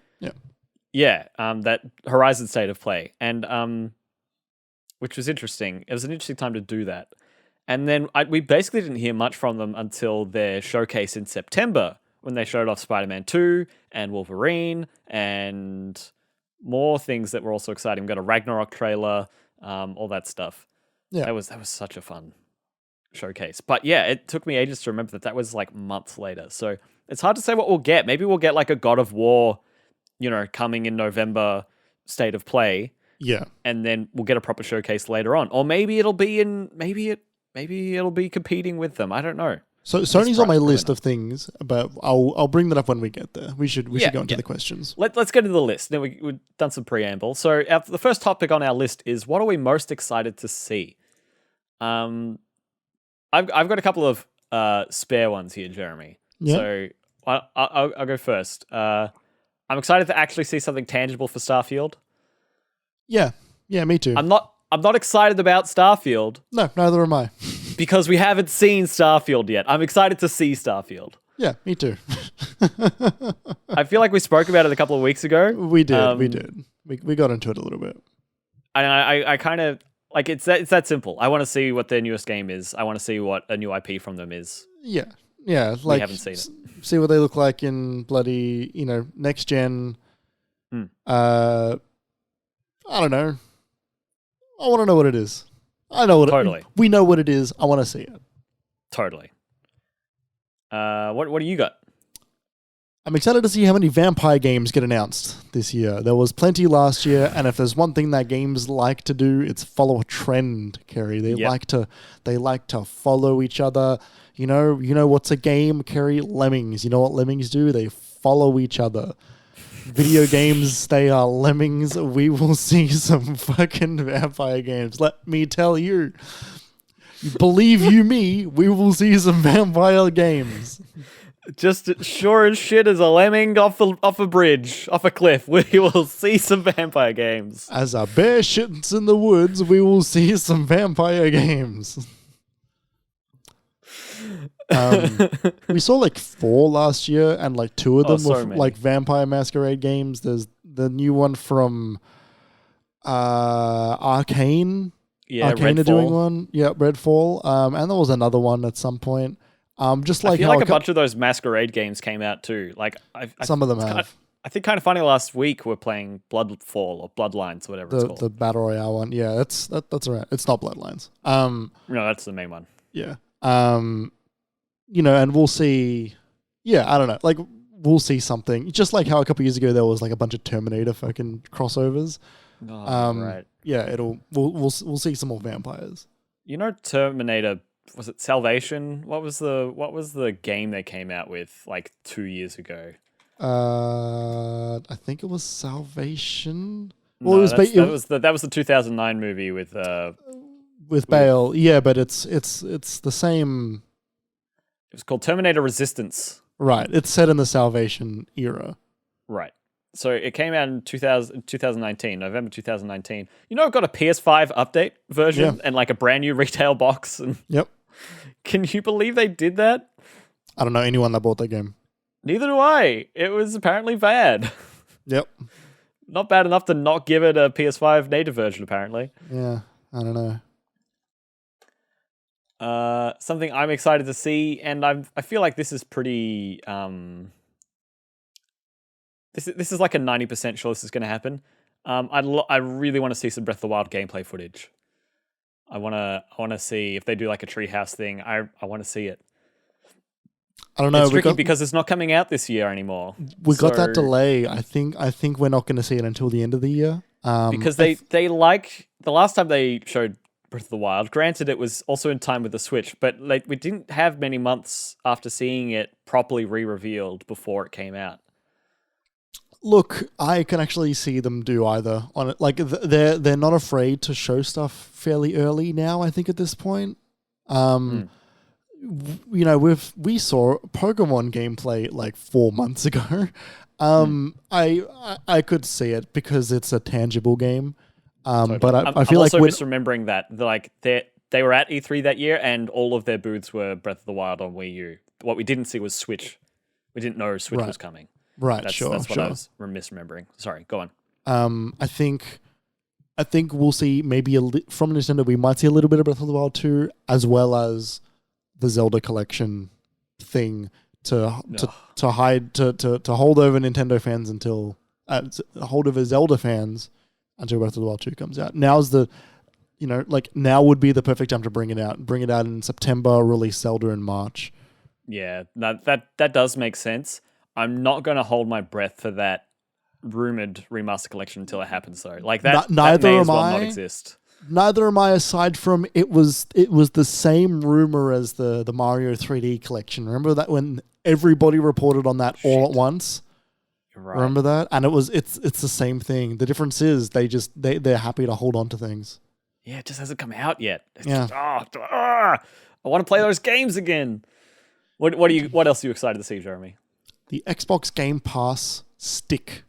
Yeah, that Horizon State of Play, and which was interesting. It was an interesting time to do that. And then we basically didn't hear much from them until their showcase in September, when they showed off Spider-Man 2 and Wolverine and more things that were also exciting. We got a Ragnarok trailer, all that stuff. Yeah, that was such a fun showcase. But yeah, it took me ages to remember that was like months later. So it's hard to say what we'll get. Maybe we'll get like a God of War, coming in November State of Play. Yeah, and then we'll get a proper showcase later on, or maybe it'll be maybe it'll be competing with them. I don't know. So Sony's on my list of things, but I'll bring that up when we get there. We should go into the questions. Let's get into the list. Now we've done some preamble. So the first topic on our list is, what are we most excited to see? I've got a couple of spare ones here, Jeremy. Yeah. So I'll go first. I'm excited to actually see something tangible for Starfield. Yeah, me too. I'm not excited about Starfield. No, neither am I. Because we haven't seen Starfield yet. I'm excited to see Starfield. Yeah, me too. I feel like we spoke about it a couple of weeks ago. We did. We got into it a little bit. And I kind of like it's that simple. I want to see what their newest game is. I want to see what a new IP from them is. Yeah. Like, we haven't seen it. See what they look like in bloody, next gen. I don't know. I want to know what it is. I know what we know what it is. I want to see it. Totally. What do you got? I'm excited to see how many vampire games get announced this year. There was plenty last year, and if there's one thing that games like to do, it's follow a trend, Kerry. They like to follow each other. You know what's a game, Kerry? Lemmings. You know what lemmings do? They follow each other. Video games, they are lemmings. We will see some fucking vampire games. Let me tell you. Believe you me, we will see some vampire games. Just sure as shit as a lemming off a bridge, off a cliff, we will see some vampire games. As a bear shits in the woods, we will see some vampire games. We saw like 4 last year, and like 2 of them were like Vampire Masquerade games. There's the new one from Arcane. Yeah, Arcane Redfall. Are doing one. Yeah, Redfall. And there was another one at some point. Just like I feel like a bunch of those Masquerade games came out too. Like some of them have. I think kind of funny. Last week we're playing Bloodfall or Bloodlines, whatever it's called. The battle royale one. Yeah, that's right. It's not Bloodlines. No, that's the main one. Yeah. And we'll see. Yeah, I don't know. Like, we'll see something. Just like how a couple years ago there was like a bunch of Terminator fucking crossovers. Oh, right. Yeah, we'll see some more vampires. Terminator was it Salvation? What was the game they came out with like 2 years ago? I think it was Salvation. No, Well, it was that was the 2009 movie with Bale. Yeah, but it's the same. It was called Terminator Resistance. Right. It's set in the Salvation era. Right. So it came out in 2019, November 2019. You know, I've got a PS5 update version and like a brand new retail box. And Yep. can you believe they did that? I don't know anyone that bought that game. Neither do I. It was apparently bad. Yep. Not bad enough to not give it a PS5 native version, apparently. Yeah, I don't know. Something I'm excited to see, and I feel like this is pretty. This is like a 90% sure this is going to happen. I really want to see some Breath of the Wild gameplay footage. I want to see if they do like a treehouse thing. I want to see it. I don't know. It's tricky because it's not coming out this year anymore. We got that delay. I think we're not going to see it until the end of the year. Because they like the last time they showed Breath of the Wild. Granted, it was also in time with the Switch, but like we didn't have many months after seeing it properly re-revealed before it came out. Look, I can actually see them do either on it. Like they're not afraid to show stuff fairly early now. I think at this point, you know, we saw Pokemon gameplay like 4 months ago. I could see it because it's a tangible game. Totally. But I feel I'm like also misremembering that like they were at E3 that year, and all of their booths were Breath of the Wild on Wii U. What we didn't see was Switch. We didn't know Switch was coming. Right, that's what I was misremembering. Sorry, go on. I think we'll see maybe from Nintendo. We might see a little bit of Breath of the Wild 2, as well as the Zelda collection thing to hold over Nintendo fans until hold over Zelda fans until Breath of the Wild 2 comes out. Now's the, you know, like now would be the perfect time to bring it out. Bring it out in September. Release Zelda in March. Yeah, that does make sense. I'm not going to hold my breath for that rumored remaster collection until it happens, though. Like that, neither that may am as well I. not exist. Neither am I. Aside from it was the same rumor as the Mario 3D collection. Remember that when everybody reported on that all at once? Right. Remember that? And it's the same thing. The difference is they're happy to hold on to things. Yeah, it just hasn't come out yet. It's yeah. I want to play those games again. What else are you excited to see, Jeremy? The Xbox Game Pass stick.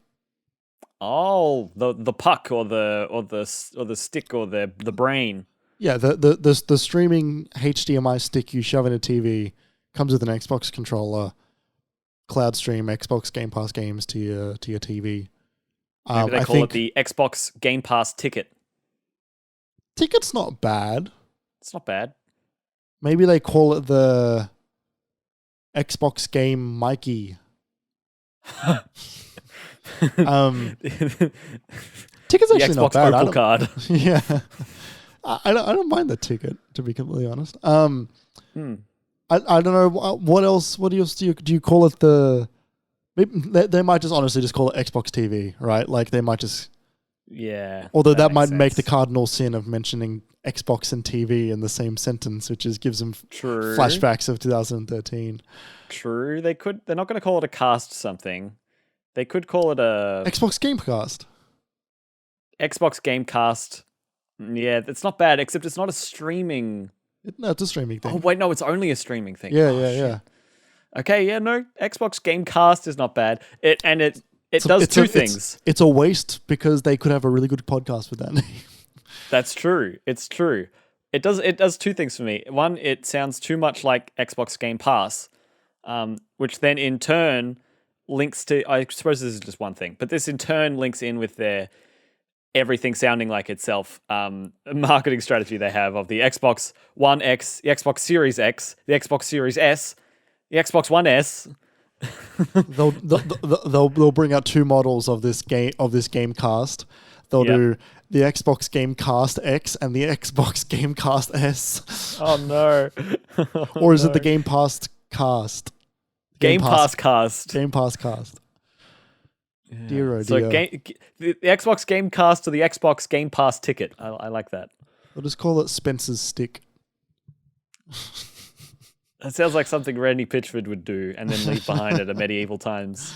Oh, the puck or the stick or the brain. Yeah, the streaming HDMI stick you shove in a TV comes with an Xbox controller. Cloud stream Xbox Game Pass games to your TV. Maybe they call it the Xbox Game Pass ticket. Ticket's not bad. It's not bad. Maybe they call it the Xbox Game Mikey. Ticket's actually not bad. Opal card. Yeah, I don't mind the ticket, to be completely honest. I don't know what else. What else do you call it? They might just honestly just call it Xbox TV, right? Like they might just Although that might make the cardinal sin of mentioning Xbox and TV in the same sentence, which gives them flashbacks of 2013. True. They're not going to call it a cast something. They could call it a Xbox Gamecast. Xbox Gamecast. Yeah, it's not bad, except it's not a streaming. No, it's a streaming thing. Oh wait, no, it's only a streaming thing. Yeah. Okay, yeah, no, Xbox Gamecast is not bad. It does two things. It's a waste because they could have a really good podcast with that name. That's true. It's true. It does two things for me. One, it sounds too much like Xbox Game Pass, which then in turn links to, I suppose this is just one thing, but this in turn links in with their everything sounding like itself marketing strategy they have of the Xbox One X, the Xbox Series X, the Xbox Series S, the Xbox One S. They'll bring out two models of this Gamecast. They'll do the Xbox Gamecast X and the Xbox Gamecast S. Oh no! Or is it the Game Pass Cast? Game Pass Cast. Game Pass Cast. Yeah. Dear oh dear. So the Xbox Gamecast to the Xbox Game Pass ticket. I like that. We'll just call it Spencer's Stick. That sounds like something Randy Pitchford would do, and then leave behind it a medieval times.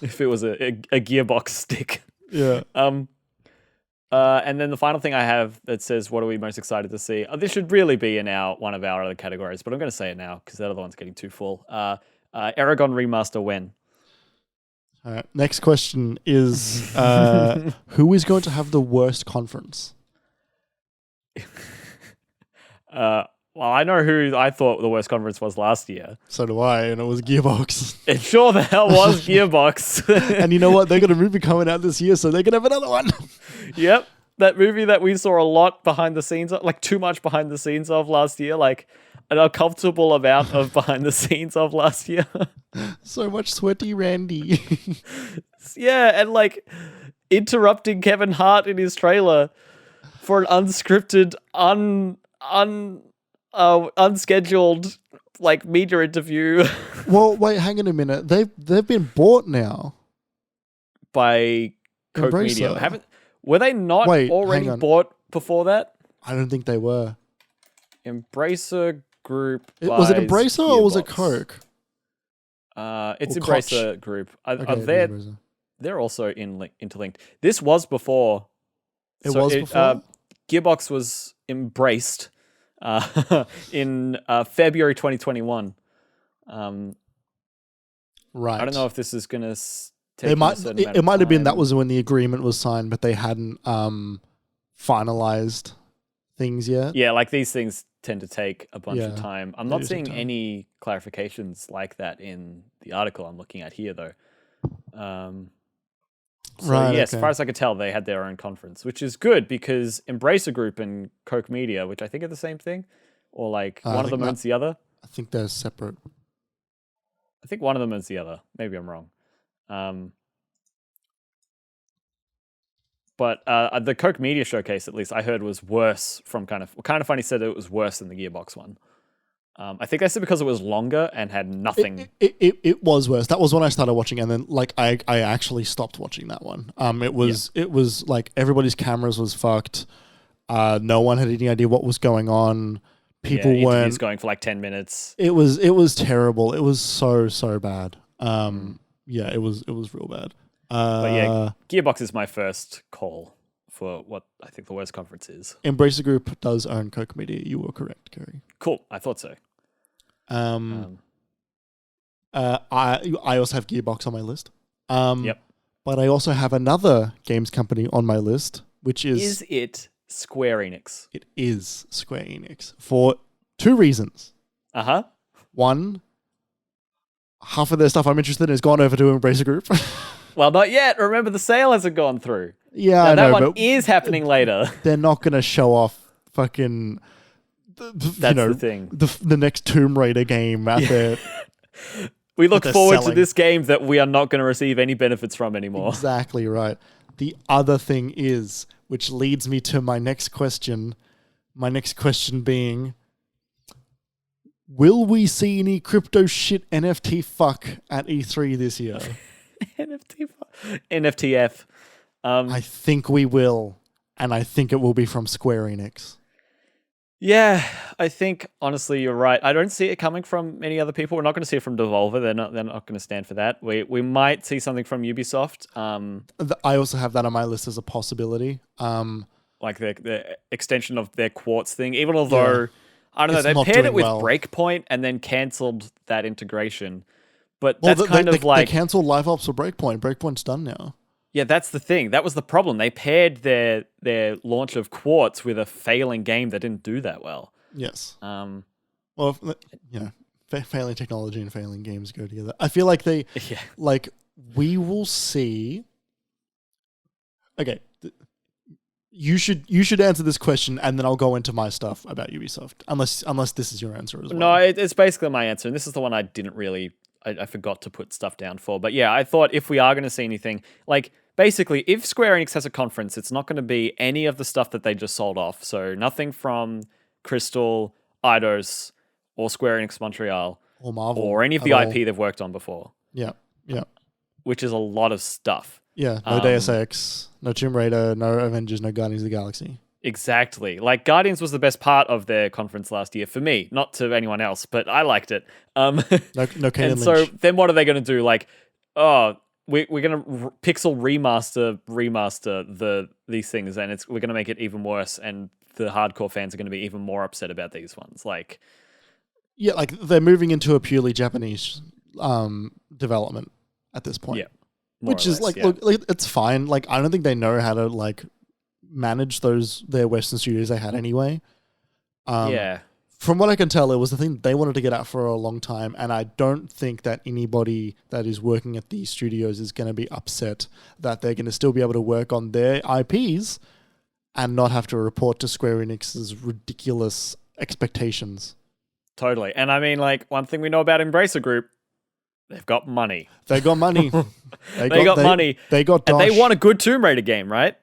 If it was a gearbox stick. Yeah. And then the final thing I have that says, "What are we most excited to see?" This should really be in one of our other categories, but I'm going to say it now because that other one's getting too full. Aragon remaster when? All right. Next question is, who is going to have the worst conference? Well, I know who I thought the worst conference was last year. So do I, and it was Gearbox. It sure the hell was Gearbox. And you know what? They got a movie coming out this year, so they can have another one. Yep. That movie that we saw a lot behind the scenes of, like too much behind the scenes of last year, like an uncomfortable amount of behind the scenes of last year. So much sweaty Randy. Yeah, and like interrupting Kevin Hart in his trailer for an unscripted, unscheduled like media interview. Well, wait, hang on a minute. They've been bought now by Coke Embracer. Media. Were they not already bought before that? I don't think they were. Embracer Group. Was it Embracer or was it Gearbox. Coke? It's Or Embracer Koch. Group. Okay, They're also interlinked. This was before. It was before? Gearbox was embraced in February 2021. Right. I don't know if this is going to take It might have been that was when the agreement was signed, but they hadn't finalized things yet. Yeah, like these things tend to take a bunch of time. I'm they not do take seeing time. any clarifications like that in the article I'm looking at here, though. As far as I could tell, they had their own conference, which is good because Embracer Group and Coke Media, which I think are the same thing, or like one of them owns the other. I think they're separate. I think one of them owns the other. Maybe I'm wrong. But the Coke Media showcase, at least I heard, was worse. From kind of funny said it was worse than the Gearbox one. I think they said because it was longer and had nothing. It was worse. That was when I started watching, and then like I actually stopped watching that one. It was like everybody's cameras was fucked. No one had any idea what was going on. People weren't going for like 10 minutes. It was terrible. It was so bad. It was real bad. But yeah, Gearbox is my first call for what I think the worst conference is. Embracer Group does own Coke Media. You were correct, Kerry. Cool. I thought so. I also have Gearbox on my list. Yep. But I also have another games company on my list, which is... Is it Square Enix? It is Square Enix for two reasons. Uh-huh. One, half of their stuff I'm interested in has gone over to Embracer Group. Well, not yet. Remember, the sale hasn't gone through. Yeah, now, I know, that one but is happening later. They're not going to show off fucking... That's the thing. The next Tomb Raider game out there. We look forward to this game that we are not going to receive any benefits from anymore. Exactly right. The other thing is, which leads me to my next question. My next question being, will we see any crypto shit NFT fuck at E3 this year? NFTF. I think we will, and I think it will be from Square Enix. Yeah, I think honestly you're right. I don't see it coming from many other people. We're not going to see it from Devolver. They're not going to stand for that. We might see something from Ubisoft. I also have that on my list as a possibility. Like the extension of their Quartz thing. Even although I don't know, they paired it with Breakpoint and then cancelled that integration. But that's they cancelled live ops for Breakpoint. Breakpoint's done now. Yeah, that's the thing. That was the problem. They paired their launch of Quartz with a failing game that didn't do that well. Yes. Failing technology and failing games go together. I feel like we will see. Okay, you should answer this question, and then I'll go into my stuff about Ubisoft. Unless this is your answer as well. No, it's basically my answer, and this is the one I didn't really. I forgot to put stuff down for. But yeah, I thought if we are going to see anything, like basically if Square Enix has a conference, it's not going to be any of the stuff that they just sold off. So nothing from Crystal, Eidos, or Square Enix Montreal, or Marvel, or any of the IP they've worked on before. Yeah. Which is a lot of stuff. Yeah, no Deus Ex, no Tomb Raider, no Avengers, no Guardians of the Galaxy. Exactly. Like Guardians was the best part of their conference last year for me, not to anyone else, but I liked it. No, Kane And and so Lynch. then what are they going to do? Like, oh, we're going to pixel remaster these things, and we're going to make it even worse, and the hardcore fans are going to be even more upset about these ones. Like, Yeah, like they're moving into a purely Japanese development at this point. Yeah, which is like, look, it's fine. Like, I don't think they know how to like manage their Western studios they had anyway. Yeah. From what I can tell, it was the thing they wanted to get at for a long time, and I don't think that anybody that is working at these studios is going to be upset that they're going to still be able to work on their IPs and not have to report to Square Enix's ridiculous expectations. Totally. And I mean, like, one thing we know about Embracer Group, they've got money. They got money. They got money. They got Dosh. And they want a good Tomb Raider game, right?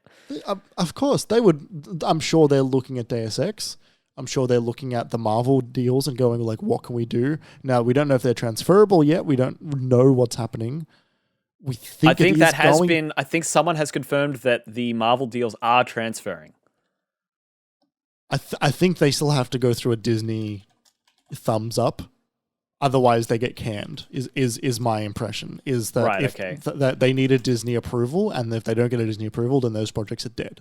Of course, they would. I'm sure they're looking at Deus Ex. I'm sure they're looking at the Marvel deals and going like, what can we do? Now, we don't know if they're transferable yet. We don't know what's happening. We think I think someone has confirmed that the Marvel deals are transferring. I think they still have to go through a Disney thumbs up. Otherwise, they get canned. Is my impression? Is that right, that they need a Disney approval, and if they don't get a Disney approval, then those projects are dead.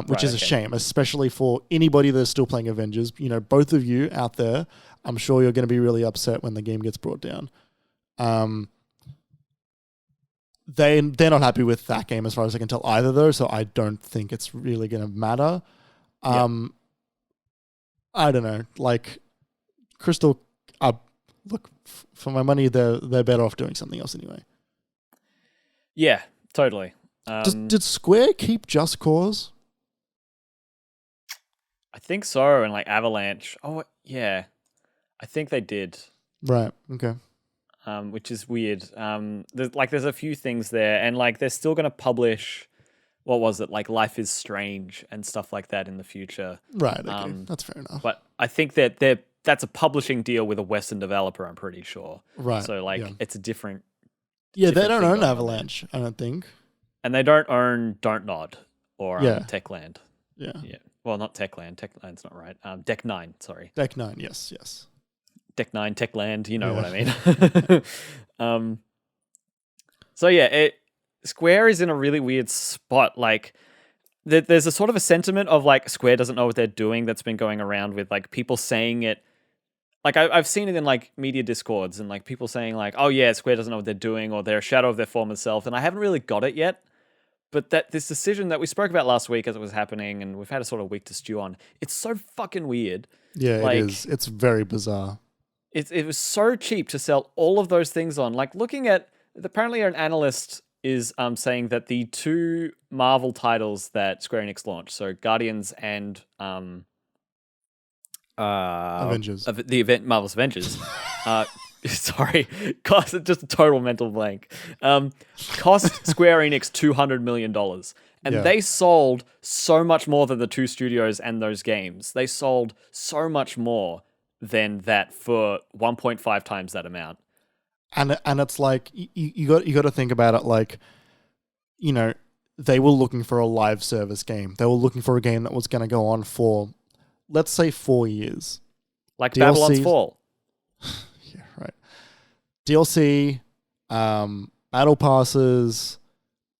Which is a shame, especially for anybody that's still playing Avengers. You know, both of you out there, I'm sure you're going to be really upset when the game gets brought down. They're not happy with that game as far as I can tell either, though. So I don't think it's really going to matter. I don't know. Like Crystal, look, for my money, they're better off doing something else anyway. Yeah, totally. Did Square keep Just Cause? I think so, and like Avalanche. Oh, yeah. I think they did. Right, okay. Which is weird. There's a few things there, and like they're still going to publish, what was it, like Life is Strange and stuff like that in the future. Right, okay. That's fair enough. But I think that that's a publishing deal with a Western developer, I'm pretty sure. Right. So like it's a different... Yeah, they don't own Avalanche, I don't think. And they don't own Don't Nod or Techland. Yeah. Well, not Techland. Techland's not right. Deck 9, sorry. Deck 9, yes. Deck 9, Techland, you know what I mean. So yeah, Square is in a really weird spot. Like, there's a sort of a sentiment of like Square doesn't know what they're doing that's been going around with like people saying it. Like I've seen it in like media discords and like people saying like, oh yeah, Square doesn't know what they're doing or they're a shadow of their former self. And I haven't really got it yet. But this decision that we spoke about last week as it was happening, and we've had a sort of week to stew on, it's so fucking weird. Yeah, like, it is. It's very bizarre. It was so cheap to sell all of those things on. Like looking at, apparently an analyst is saying that the two Marvel titles that Square Enix launched, so Guardians and Avengers, the event Marvel's Avengers. Sorry, cost just a total mental blank. Cost Square Enix $200 million, and they sold so much more than the two studios and those games. They sold so much more than that for 1.5 times that amount. And it's like you got to think about it like, you know, they were looking for a live service game. They were looking for a game that was going to go on for, let's say, 4 years. Like Babylon's Fall. Yeah, right. DLC, battle passes,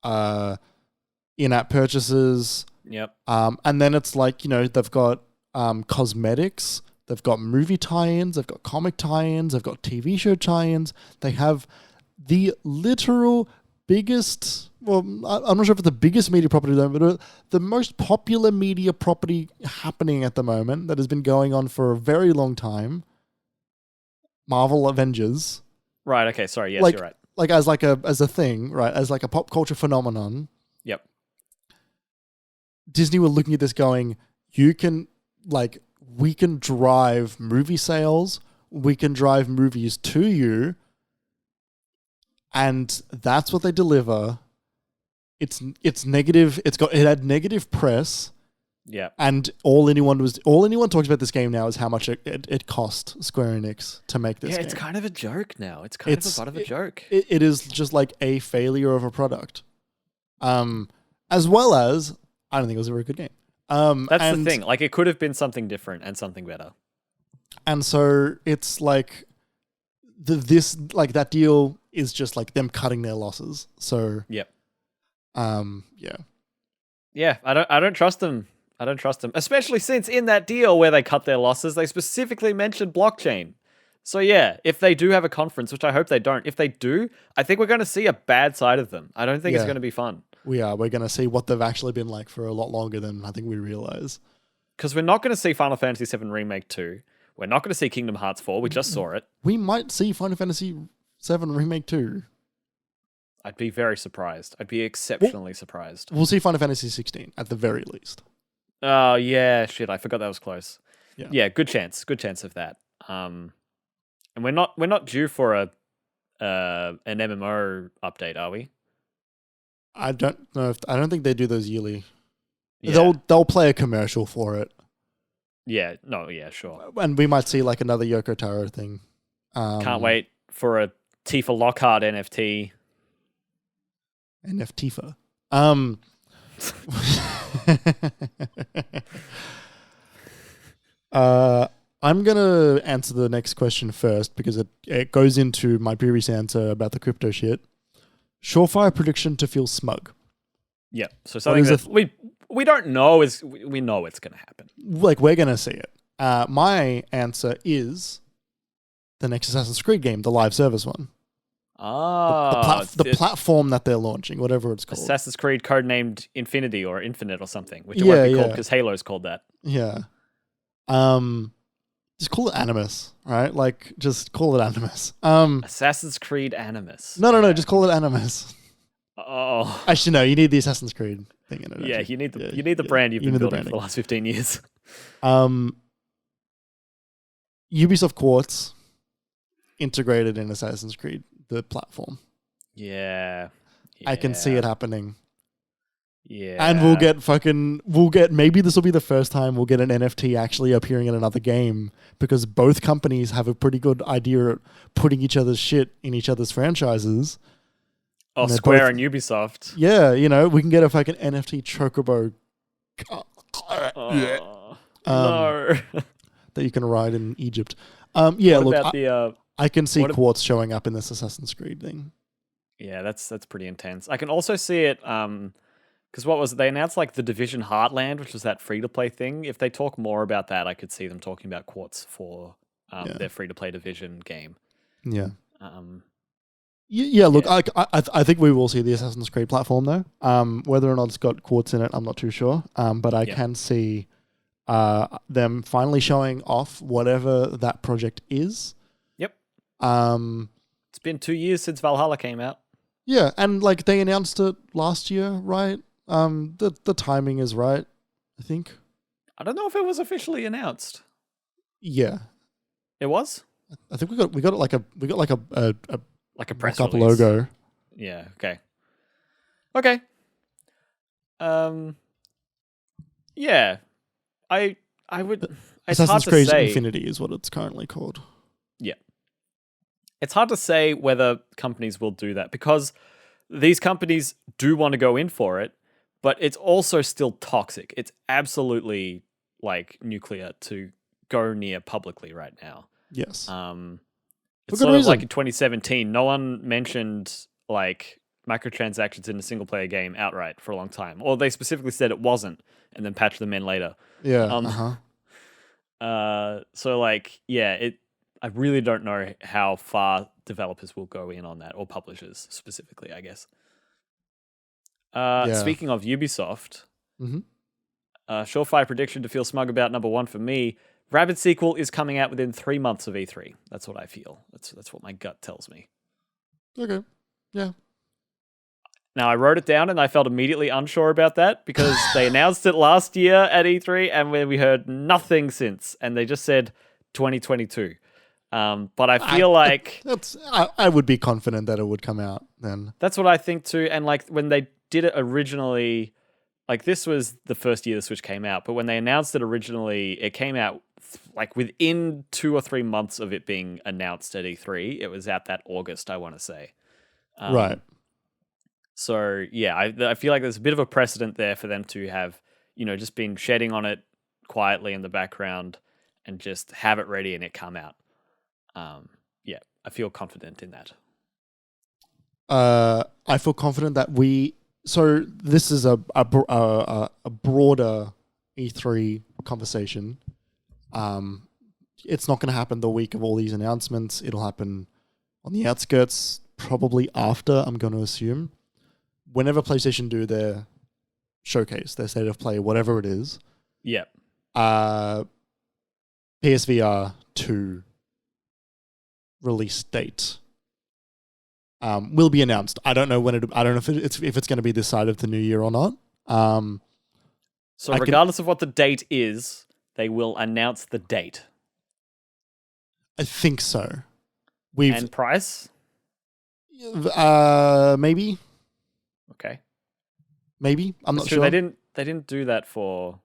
in-app purchases. Yep. And then it's like, you know, they've got cosmetics, they've got movie tie-ins, they've got comic tie-ins, they've got TV show tie-ins. They have the literal biggest, well, I'm not sure if it's the biggest media property though, but the most popular media property happening at the moment that has been going on for a very long time. Marvel Avengers. Right, okay, sorry, yes, like, you're right. Like as a thing, right? As like a pop culture phenomenon. Yep. Disney were looking at this going, we can drive movie sales, we can drive movies to you, and that's what they deliver. It's negative. It had negative press. Yeah. And all anyone talks about this game now is how much it cost Square Enix to make this game. Yeah, it's kind of a joke now. It's kind of a butt of a joke. It is just like a failure of a product. As well as, I don't think it was a very good game. That's and, the thing. Like, it could have been something different and something better. And so it's like that deal is just like them cutting their losses. So Yep. Yeah. Yeah, I don't trust them. I don't trust them, especially since in that deal where they cut their losses, they specifically mentioned blockchain. So yeah, if they do have a conference, which I hope they don't, if they do, I think we're going to see a bad side of them. I don't think it's going to be fun. We're going to see what they've actually been like for a lot longer than I think we realize. Because we're not going to see Final Fantasy VII Remake 2. We're not going to see Kingdom Hearts 4. We just saw it. We might see Final Fantasy VII Remake 2. I'd be very surprised. I'd be exceptionally surprised. We'll see Final Fantasy 16 at the very least. Oh, yeah. Shit, I forgot that was close. Yeah, good chance. Good chance of that. And we're not due for an MMO update, are we? I don't know I don't think they do those yearly. Yeah. They'll play a commercial for it. Yeah, no, yeah, sure. And we might see like another Yoko Taro thing. Can't wait for a Tifa Lockhart NFT. NFTifa. I'm going to answer the next question first because it goes into my previous answer about the crypto shit. Surefire prediction to feel smug. Yeah, so something that we don't know is we know it's going to happen. Like, we're going to see it. My answer is the next Assassin's Creed game, the live service one. The platform that they're launching, whatever it's called. Assassin's Creed codenamed Infinity or Infinite or something, which it won't be called because Halo's called that. Yeah. Just call it Animus, right? Like, just call it Animus. Assassin's Creed Animus. No, just call it Animus. Oh. Actually, no, you need the Assassin's Creed thing in it. Yeah, you need the brand you've been building for the last 15 years. Ubisoft Quartz integrated in Assassin's Creed, the platform. Yeah. I can see it happening. Yeah. And maybe this will be the first time we'll get an NFT actually appearing in another game because both companies have a pretty good idea at putting each other's shit in each other's franchises. Oh, Square and Ubisoft. Yeah, we can get a fucking NFT Chocobo. No. That you can ride in Egypt. I can see Quartz showing up in this Assassin's Creed thing. Yeah, that's pretty intense. I can also see it because what was it? They announced like the Division Heartland, which was that free-to-play thing. If they talk more about that, I could see them talking about Quartz for their free-to-play Division game. Yeah. Look, I think we will see the Assassin's Creed platform though. Whether or not it's got Quartz in it, I'm not too sure. But I can see them finally showing off whatever that project is. Yep. It's been 2 years since Valhalla came out. Yeah, and like they announced it last year, right? The timing is right, I think. I don't know if it was officially announced. Yeah. It was? I think we got like a press up release. Logo. Yeah, okay. Okay. Yeah. I would it's Assassin's hard to Creed say. Infinity is what it's currently called. Yeah. It's hard to say whether companies will do that because these companies do want to go in for it, but it's also still toxic. It's absolutely like nuclear to go near publicly right now. Yes. It's sort of like in 2017, no one mentioned like microtransactions in a single player game outright for a long time. Or they specifically said it wasn't and then patched them in later. Yeah. So like, yeah, I really don't know how far developers will go in on that, or publishers specifically, I guess. Speaking of Ubisoft, surefire prediction to feel smug about number one for me, Rabbids sequel is coming out within 3 months of E3. That's what I feel. That's what my gut tells me. Okay. Yeah. Now, I wrote it down and I felt immediately unsure about that because they announced it last year at E3 and we heard nothing since. And they just said 2022. But I feel like... I would be confident that it would come out then. That's what I think too. And like when they did it originally, like this was the first year the Switch came out. But when they announced it originally, it came out like within 2 or 3 months of it being announced at E3. It was out that August, I want to say. Right. So, yeah, I feel like there's a bit of a precedent there for them to have, just been shedding on it quietly in the background and just have it ready and it come out. Yeah, I feel confident in that. I feel confident that so this is a broader E3 conversation. It's not going to happen the week of all these announcements. It'll happen on the outskirts, probably after, I'm going to assume. Whenever PlayStation do their showcase, their state of play, whatever it is. Yep. PSVR 2 release date will be announced. I don't know when I don't know if it's going to be this side of the new year or not. So regardless of what the date is, they will announce the date. I think so. And price? Maybe. Okay. Maybe. I'm not sure. They didn't do that for.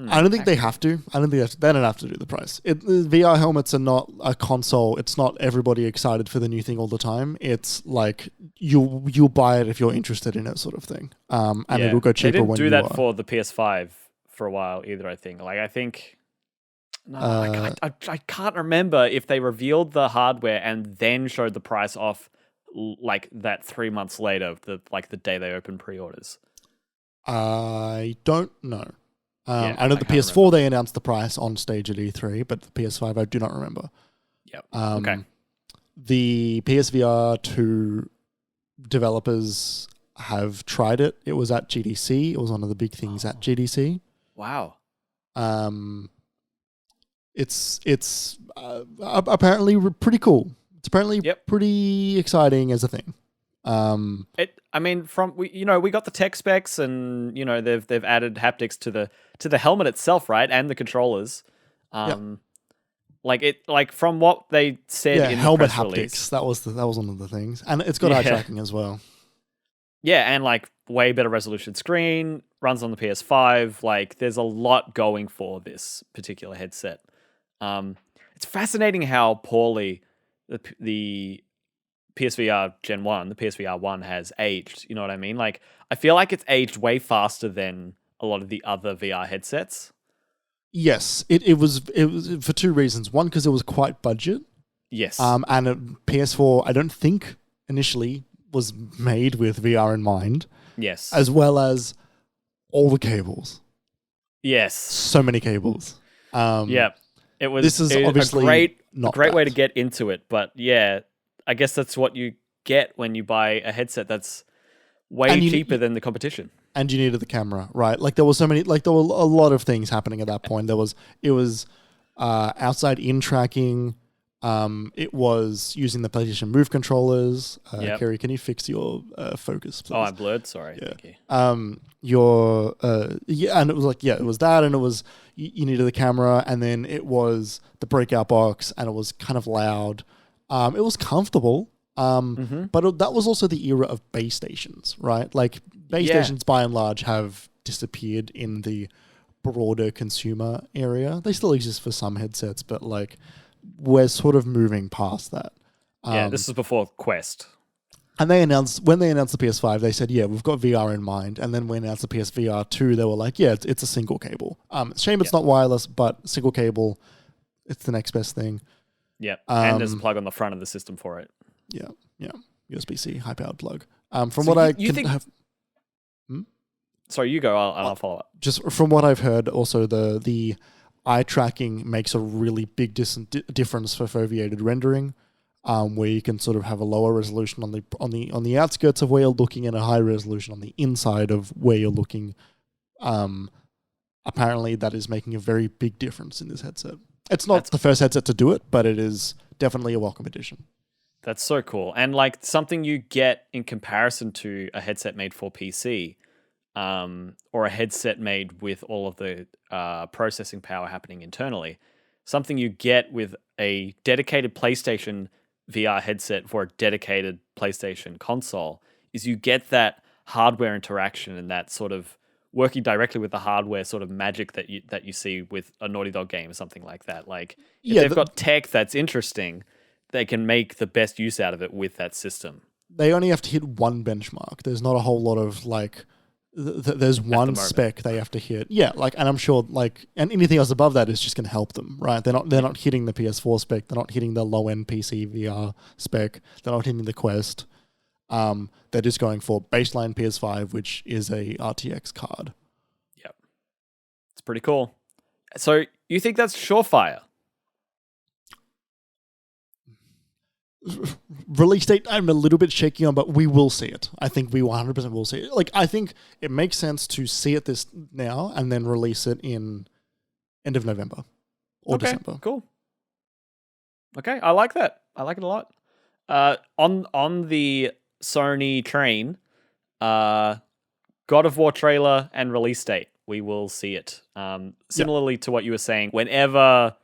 I don't think they have to. I don't think they don't have to do the price. VR helmets are not a console. It's not everybody excited for the new thing all the time. It's like you'll buy it if you're interested in it, sort of thing. And it'll go cheaper when you are. They didn't do that for the PS5 for a while either. I think. I can't remember if they revealed the hardware and then showed the price off like that 3 months later, the day they opened pre-orders. I don't know. I know the PS4 remember. They announced the price on stage at E3, but the PS5 I do not remember. Yep. Okay. The PSVR 2 developers have tried it. It was at GDC. It was one of the big things at GDC. Wow. It's apparently pretty cool. It's apparently pretty exciting as a thing. We got the tech specs, and they've added haptics to the helmet itself, right, and the controllers. From what they said in helmet the press haptics. Release, that was one of the things, and it's got eye tracking as well. Yeah, and way better resolution screen, runs on the PS5. There's a lot going for this particular headset. It's fascinating how poorly the PSVR Gen 1, the PSVR 1 has aged. You know what I mean? I feel like it's aged way faster than a lot of the other VR headsets. Yes, it was for two reasons. One, because it was quite budget. Yes. And PS4, I don't think initially was made with VR in mind. Yes. As well as all the cables. Yes. So many cables. Yeah. It was. This is obviously a great way to get into it, but yeah, I guess that's what you get when you buy a headset that's way cheaper than the competition. And you needed the camera, right? There were a lot of things happening at that point. It was outside in tracking. It was using the PlayStation Move controllers. Kerry, can you fix your focus, please? Oh, I blurred. Sorry. Yeah. Thank you. And it was it was that, and it was you needed the camera, and then it was the breakout box, and it was kind of loud. It was comfortable. But that was also the era of base stations, right? Base stations by and large have disappeared in the broader consumer area. They still exist for some headsets, but we're sort of moving past that. This is before Quest. And when they announced the PS5, they said, we've got VR in mind. And then when they announced the PSVR 2, they were like, it's a single cable. Shame it's not wireless, but single cable, it's the next best thing. Yeah, and there's a plug on the front of the system for it. Yeah. USB-C, high-powered plug. Sorry, you go. I'll follow up. Just from what I've heard, also the eye tracking makes a really big difference for foveated rendering, where you can sort of have a lower resolution on the outskirts of where you're looking and a high resolution on the inside of where you're looking. Apparently, that is making a very big difference in this headset. It's not the first headset to do it, but it is definitely a welcome addition. That's so cool. And something you get in comparison to a headset made for PC, or a headset made with all of the processing power happening internally. Something you get with a dedicated PlayStation VR headset for a dedicated PlayStation console is you get that hardware interaction and that sort of working directly with the hardware sort of magic that you see with a Naughty Dog game or something like that. If they've got tech that's interesting, they can make the best use out of it with that system. They only have to hit one benchmark. There's not a whole lot of there's one spec they have to hit. Yeah, like, and I'm sure, like, and anything else above that is just going to help them, right? They're not hitting the PS4 spec. They're not hitting the low end PC VR spec. They're not hitting the Quest. They're just going for baseline PS5, which is a RTX card. Yep, it's pretty cool. So you think that's surefire? Release date, I'm a little bit shaky on, but we will see it. I think we 100% will see it. Like, I think it makes sense to see it this now and then release it in end of November or December. Cool. Okay, I like that. I like it a lot. On the Sony train, God of War trailer and release date. We will see it. Similarly to what you were saying, whenever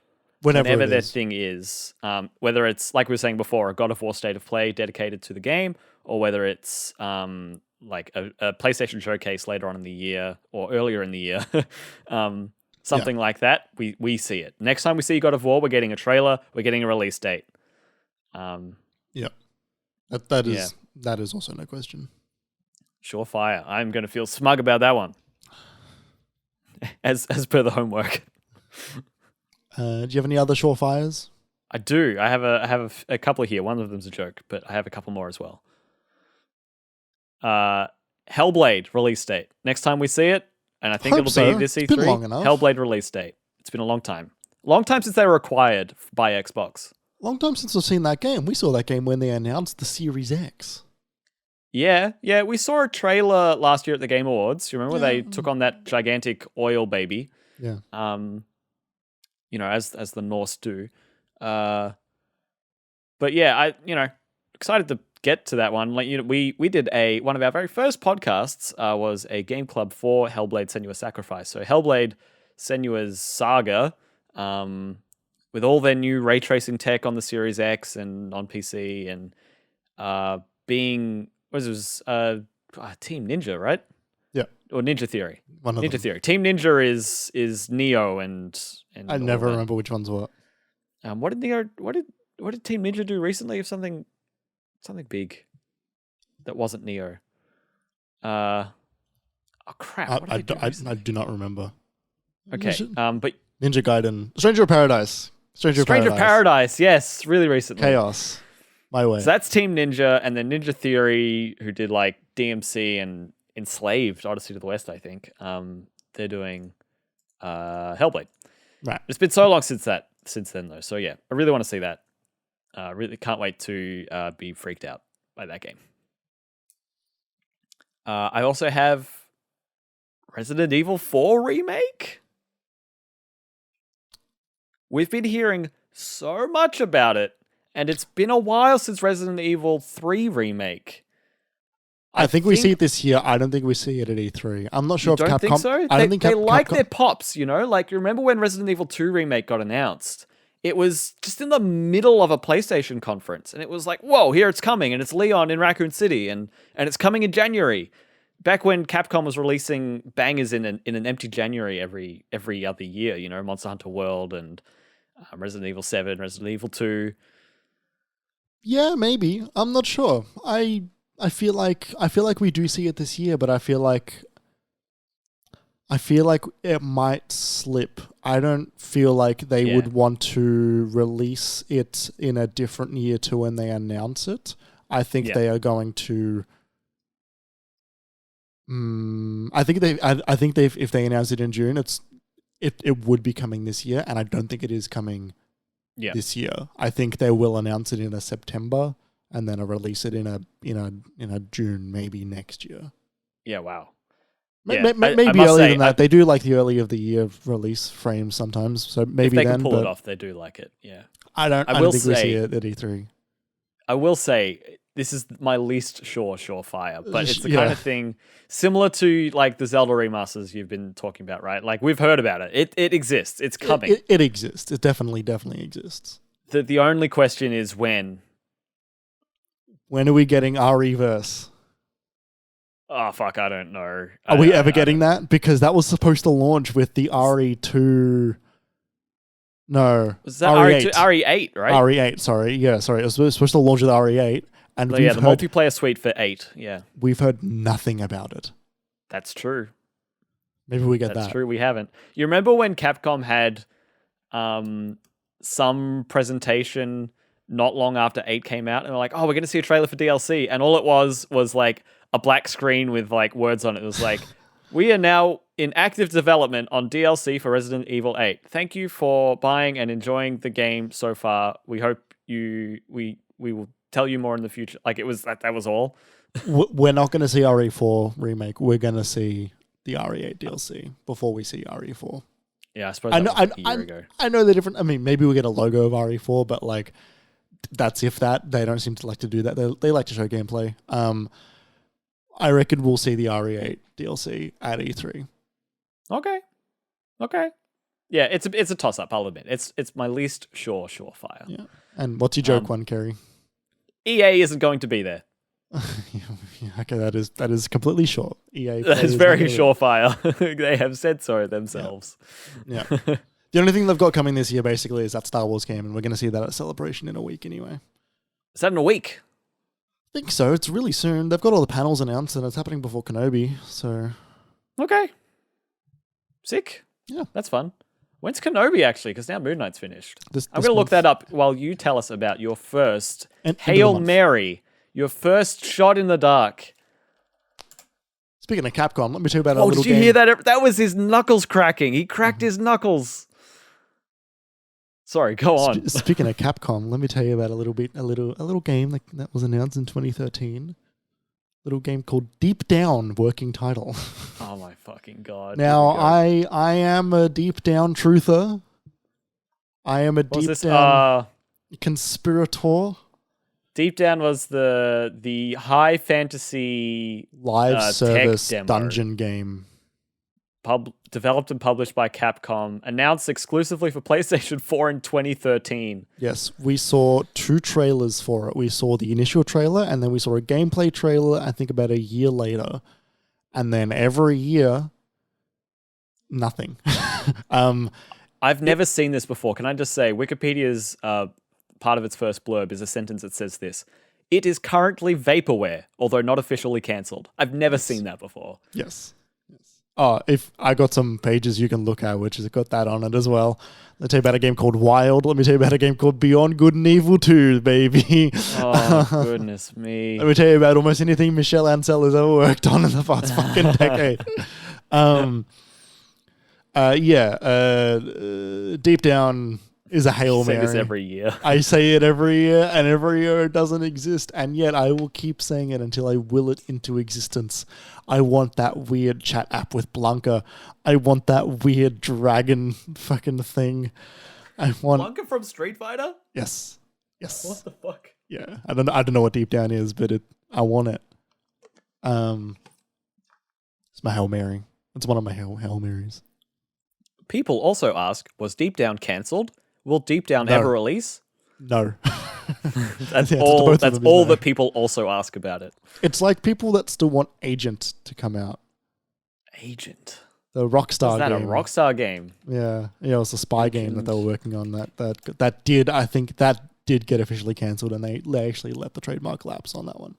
their thing is, whether it's, like we were saying before, a God of War State of Play dedicated to the game, or whether it's like a PlayStation showcase later on in the year or earlier in the year, something like that, we see it. Next time we see God of War, we're getting a trailer, we're getting a release date. Yeah. That is also no question. Surefire. I'm going to feel smug about that one. As per the homework. Do you have any other surefires? I do. I have a couple here. One of them's a joke, but I have a couple more as well. Hellblade release date. Next time we see it, and I think it'll be this E3. It's been long enough. Hellblade release date. It's been a long time. Long time since they were acquired by Xbox. Long time since I've seen that game. We saw that game when they announced the Series X. Yeah. We saw a trailer last year at the Game Awards. You remember when they took on that gigantic oil baby? Yeah. You know, as the Norse do. But yeah, excited to get to that one. Like, you know, we did one of our very first podcasts was a game club for Hellblade: Senua's Sacrifice. So Hellblade: Senua's Saga, with all their new ray tracing tech on the Series X and on PC, and being Team Ninja, right? Yeah. Or Ninja Theory. Ninja Theory. Team Ninja is Neo and I never remember which one's what. What did Team Ninja do recently of something big that wasn't Neo? Oh crap. I do not remember. Okay. But Ninja Gaiden. Stranger of Paradise. Stranger of Paradise, yes, really recently. Chaos. My way. So that's Team Ninja, and then Ninja Theory, who did like DMC and Enslaved, Odyssey to the West, I think. They're doing Hellblade. Right. It's been so long since then though. So yeah, I really want to see that. Really can't wait to be freaked out by that game. I also have Resident Evil 4 remake. We've been hearing so much about it, and it's been a while since Resident Evil 3 remake. I think we see it this year. I don't think we see it at E3. I'm not sure if Capcom... Think so? I don't think they like their pops, you know? Like, you remember when Resident Evil 2 remake got announced? It was just in the middle of a PlayStation conference, and it was like, whoa, here it's coming, and it's Leon in Raccoon City, and it's coming in January. Back when Capcom was releasing bangers in an empty January every other year, you know, Monster Hunter World and Resident Evil 7, Resident Evil 2. Yeah, maybe. I'm not sure. I feel like we do see it this year, but I feel like it might slip. I don't feel like they would want to release it in a different year to when they announce it. I think they are going to. I think if they announce it in June, it would be coming this year, and I don't think it is coming this year. I think they will announce it in a September and then release it in a June maybe next year. Yeah, wow. Maybe earlier than that. They do like the early of the year release frames sometimes, so maybe if they then. can pull it off, they do like it. Yeah, I don't think we see it at E3. I will say this is my least surefire, but it's the kind of thing similar to like the Zelda remasters you've been talking about, right? Like we've heard about it. It exists. It's coming. It exists. It definitely exists. The only question is when. When are we getting ReVerse? Oh, fuck, I don't know. Are we ever getting that? Because that was supposed to launch with the RE2... No. Was that RE8, right? RE8, sorry. Yeah, sorry. It was supposed to launch with RE8. And the multiplayer suite for 8, yeah. We've heard nothing about it. That's true. Maybe we get That's that. true. We haven't. You remember when Capcom had some presentation not long after 8 came out, and they're like, "Oh, we're going to see a trailer for DLC," and all it was like a black screen with like words on it. It was like, "We are now in active development on DLC for Resident Evil 8. Thank you for buying and enjoying the game so far. We hope we will tell you more in the future." Like, it was that was all. We're not going to see RE4 remake. We're going to see the RE8 DLC before we see RE4. Yeah, I suppose that was a year ago. I know they're different. I mean, maybe we get a logo of RE4, but like, that's if that. They don't seem to like to do that. They like to show gameplay. I reckon we'll see the RE8 DLC at E3. Okay. Yeah, it's a toss up. I'll admit it's my least surefire. Yeah. And what's your joke one, Kerry? EA isn't going to be there. Okay, that is completely short. EA. That is very surefire. They have said so themselves. Yeah. The only thing they've got coming this year basically is that Star Wars game, and we're going to see that at Celebration in a week anyway. Is that in a week? I think so. It's really soon. They've got all the panels announced, and it's happening before Kenobi. So, okay, sick. Yeah, that's fun. When's Kenobi actually? Because now Moon Knight's finished. I'm going to look that up while you tell us about your first Hail Mary. Your first shot in the dark. Speaking of Capcom, let me tell you about our little game. Did you hear that? That was his knuckles cracking. He cracked his knuckles. Sorry, go on. Speaking of Capcom, let me tell you about a little game that was announced in 2013. Little game called Deep Down, working title. Oh my fucking god. Now, I am a deep down truther. I am a deep down conspirator. Deep Down was the high fantasy live service dungeon game. Developed and published by Capcom, announced exclusively for PlayStation 4 in 2013. Yes, we saw 2 trailers for it. We saw the initial trailer, and then we saw a gameplay trailer, I think about a year later. And then every year, nothing. I've never seen this before. Can I just say, Wikipedia's part of its first blurb is a sentence that says this: "It is currently vaporware, although not officially cancelled." I've never seen that before. Yes. Oh, if I got some pages you can look at, which has got that on it as well. Let me tell you about a game called Wild. Let me tell you about a game called Beyond Good and Evil 2, baby. Oh, goodness me. Let me tell you about almost anything Michelle Ansel has ever worked on in the past fucking decade. Deep Down is a Hail Mary. I say this every year. I say it every year, and every year it doesn't exist, and yet I will keep saying it until I will it into existence. I want that weird chat app with Blanca. I want that weird dragon fucking thing. I want Blanca from Street Fighter? Yes. What the fuck? Yeah, I don't know what Deep Down is, but I want it. It's my Hail Mary. It's one of my Hail Marys. People also ask, was Deep Down cancelled? Will Deep Down ever release? No. That's all that people also ask about it. It's like people that still want Agent to come out. Agent? The Rockstar game. Is that a Rockstar game? Yeah. Yeah, it was a spy game that they were working on that did get officially cancelled, and they actually let the trademark lapse on that one.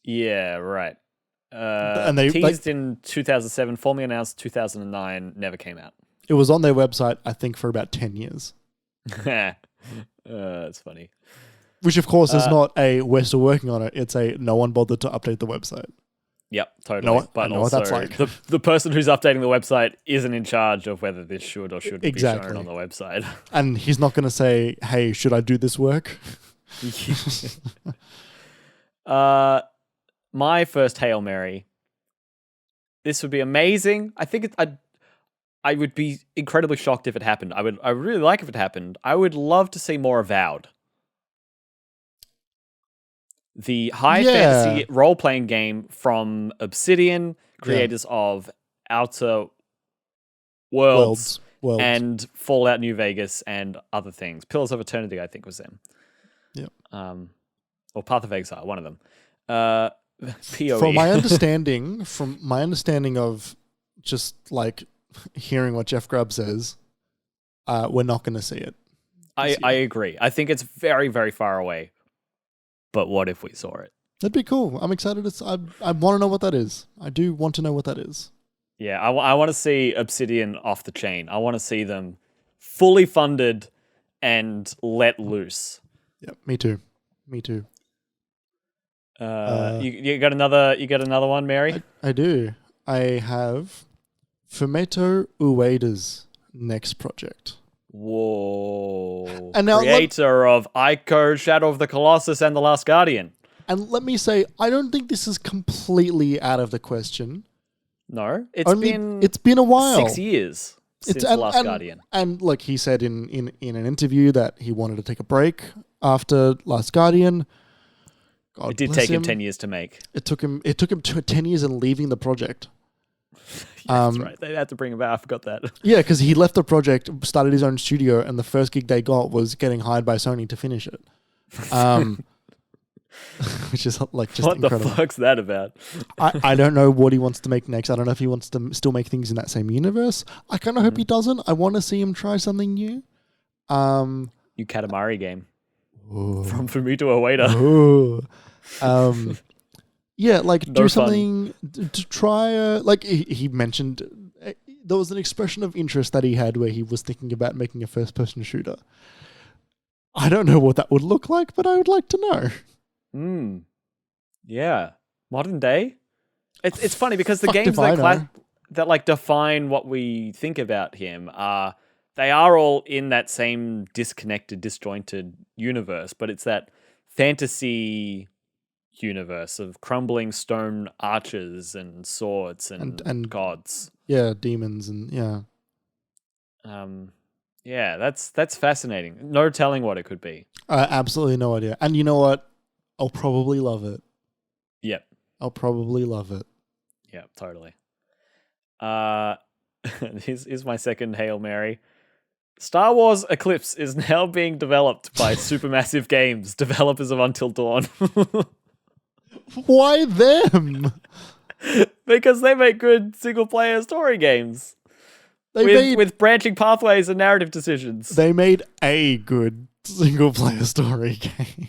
Yeah, right. And they teased in 2007, formally announced 2009, never came out. It was on their website, I think, for about 10 years. That's funny. Which, of course, is not a we're still working on it. It's a no one bothered to update the website. Yep, totally. I know what that's like. The person who's updating the website isn't in charge of whether this should or shouldn't be shown on the website. And he's not going to say, hey, should I do this work? My first Hail Mary. This would be amazing. I think I would be incredibly shocked if it happened. I would really like if it happened. I would love to see more Avowed. The high fantasy role-playing game from Obsidian, creators of Outer Worlds and Fallout New Vegas and other things. Pillars of Eternity, I think, was them. Yep. Or Path of Exile, one of them. PoE. From my understanding of just like hearing what Jeff Grubb says, we're not going to see it. I agree. I think it's very, very far away. But what if we saw it? That'd be cool. I'm excited. I want to know what that is. I do want to know what that is. Yeah, I want to see Obsidian off the chain. I want to see them fully funded and let loose. Yeah, me too. Me too. You got another one, Mary? I do. I have Fumeto Ueda's next project. Whoa. And now creator of Ico, Shadow of the Colossus, and The Last Guardian. And let me say, I don't think this is completely out of the question. No, it's been a while. 6 years since The Last Guardian. And like he said in an interview that he wanted to take a break after Last Guardian. God it did take him 10 years to make. It took him 10 years in leaving the project. That's right. They had to bring him back. I forgot that. Yeah, because he left the project, started his own studio, and the first gig they got was getting hired by Sony to finish it. Which is like just incredible. What the fuck's that about? I don't know what he wants to make next. I don't know if he wants to still make things in that same universe. I kind of hope he doesn't. I want to see him try something new. New Katamari game. Ooh. From Fumito Ueda. Yeah, like do something to try. Like he mentioned, there was an expression of interest that he had where he was thinking about making a first-person shooter. I don't know what that would look like, but I would like to know. Yeah. Modern day? It's funny because the games that like define what we think about him they are all in that same disconnected, disjointed universe, but it's that fantasy universe of crumbling stone archers and swords and gods. Yeah, demons and yeah. Yeah, that's fascinating. No telling what it could be. Absolutely no idea. And you know what? I'll probably love it. Yep. I'll probably love it. Yeah, totally. Here's my second Hail Mary. Star Wars Eclipse is now being developed by Supermassive Games, developers of Until Dawn. Why them? Because they make good single-player story games. With branching pathways and narrative decisions. They made a good single-player story game.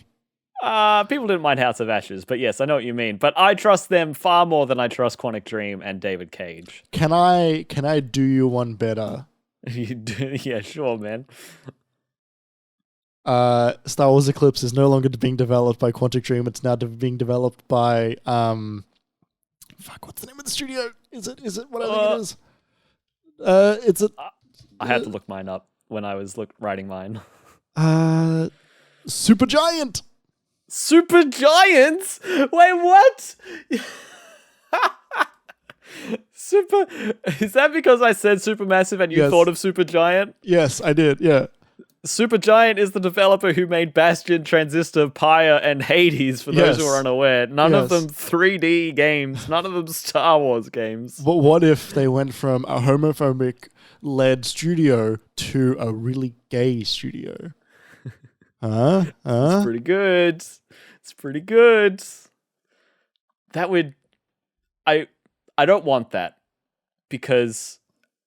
People didn't mind House of Ashes, but yes, I know what you mean. But I trust them far more than I trust Quantic Dream and David Cage. Can I do you one better? Yeah, sure, man. Star Wars Eclipse is no longer being developed by Quantic Dream. It's now being developed by what's the name of the studio? Is it what I think it is? I had to look mine up when I was writing mine. Supergiant. Supergiant? Wait, what? Is that because I said Supermassive and you thought of Supergiant? Yes, I did. Yeah. Supergiant is the developer who made Bastion, Transistor, Pyre, and Hades, for those who are unaware. None of them 3D games. None of them Star Wars games. But what if they went from a homophobic-led studio to a really gay studio? It's pretty good. It's pretty good. That would... I don't want that. Because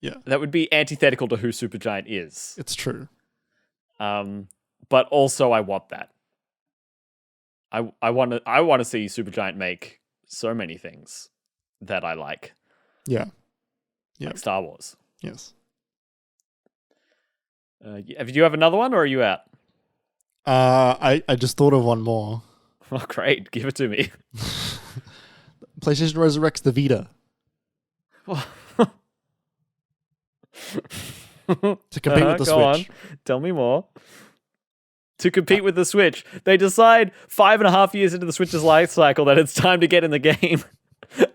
that would be antithetical to who Supergiant is. It's true. But also I want that. I want to see Supergiant make so many things that I like. Yeah. Like Star Wars. Yes. Do you have another one or are you out? I just thought of one more. Oh, great. Give it to me. PlayStation resurrects the Vita. To compete with the Switch. On. Tell me more. To compete with the Switch. They decide 5.5 years into the Switch's life cycle that it's time to get in the game.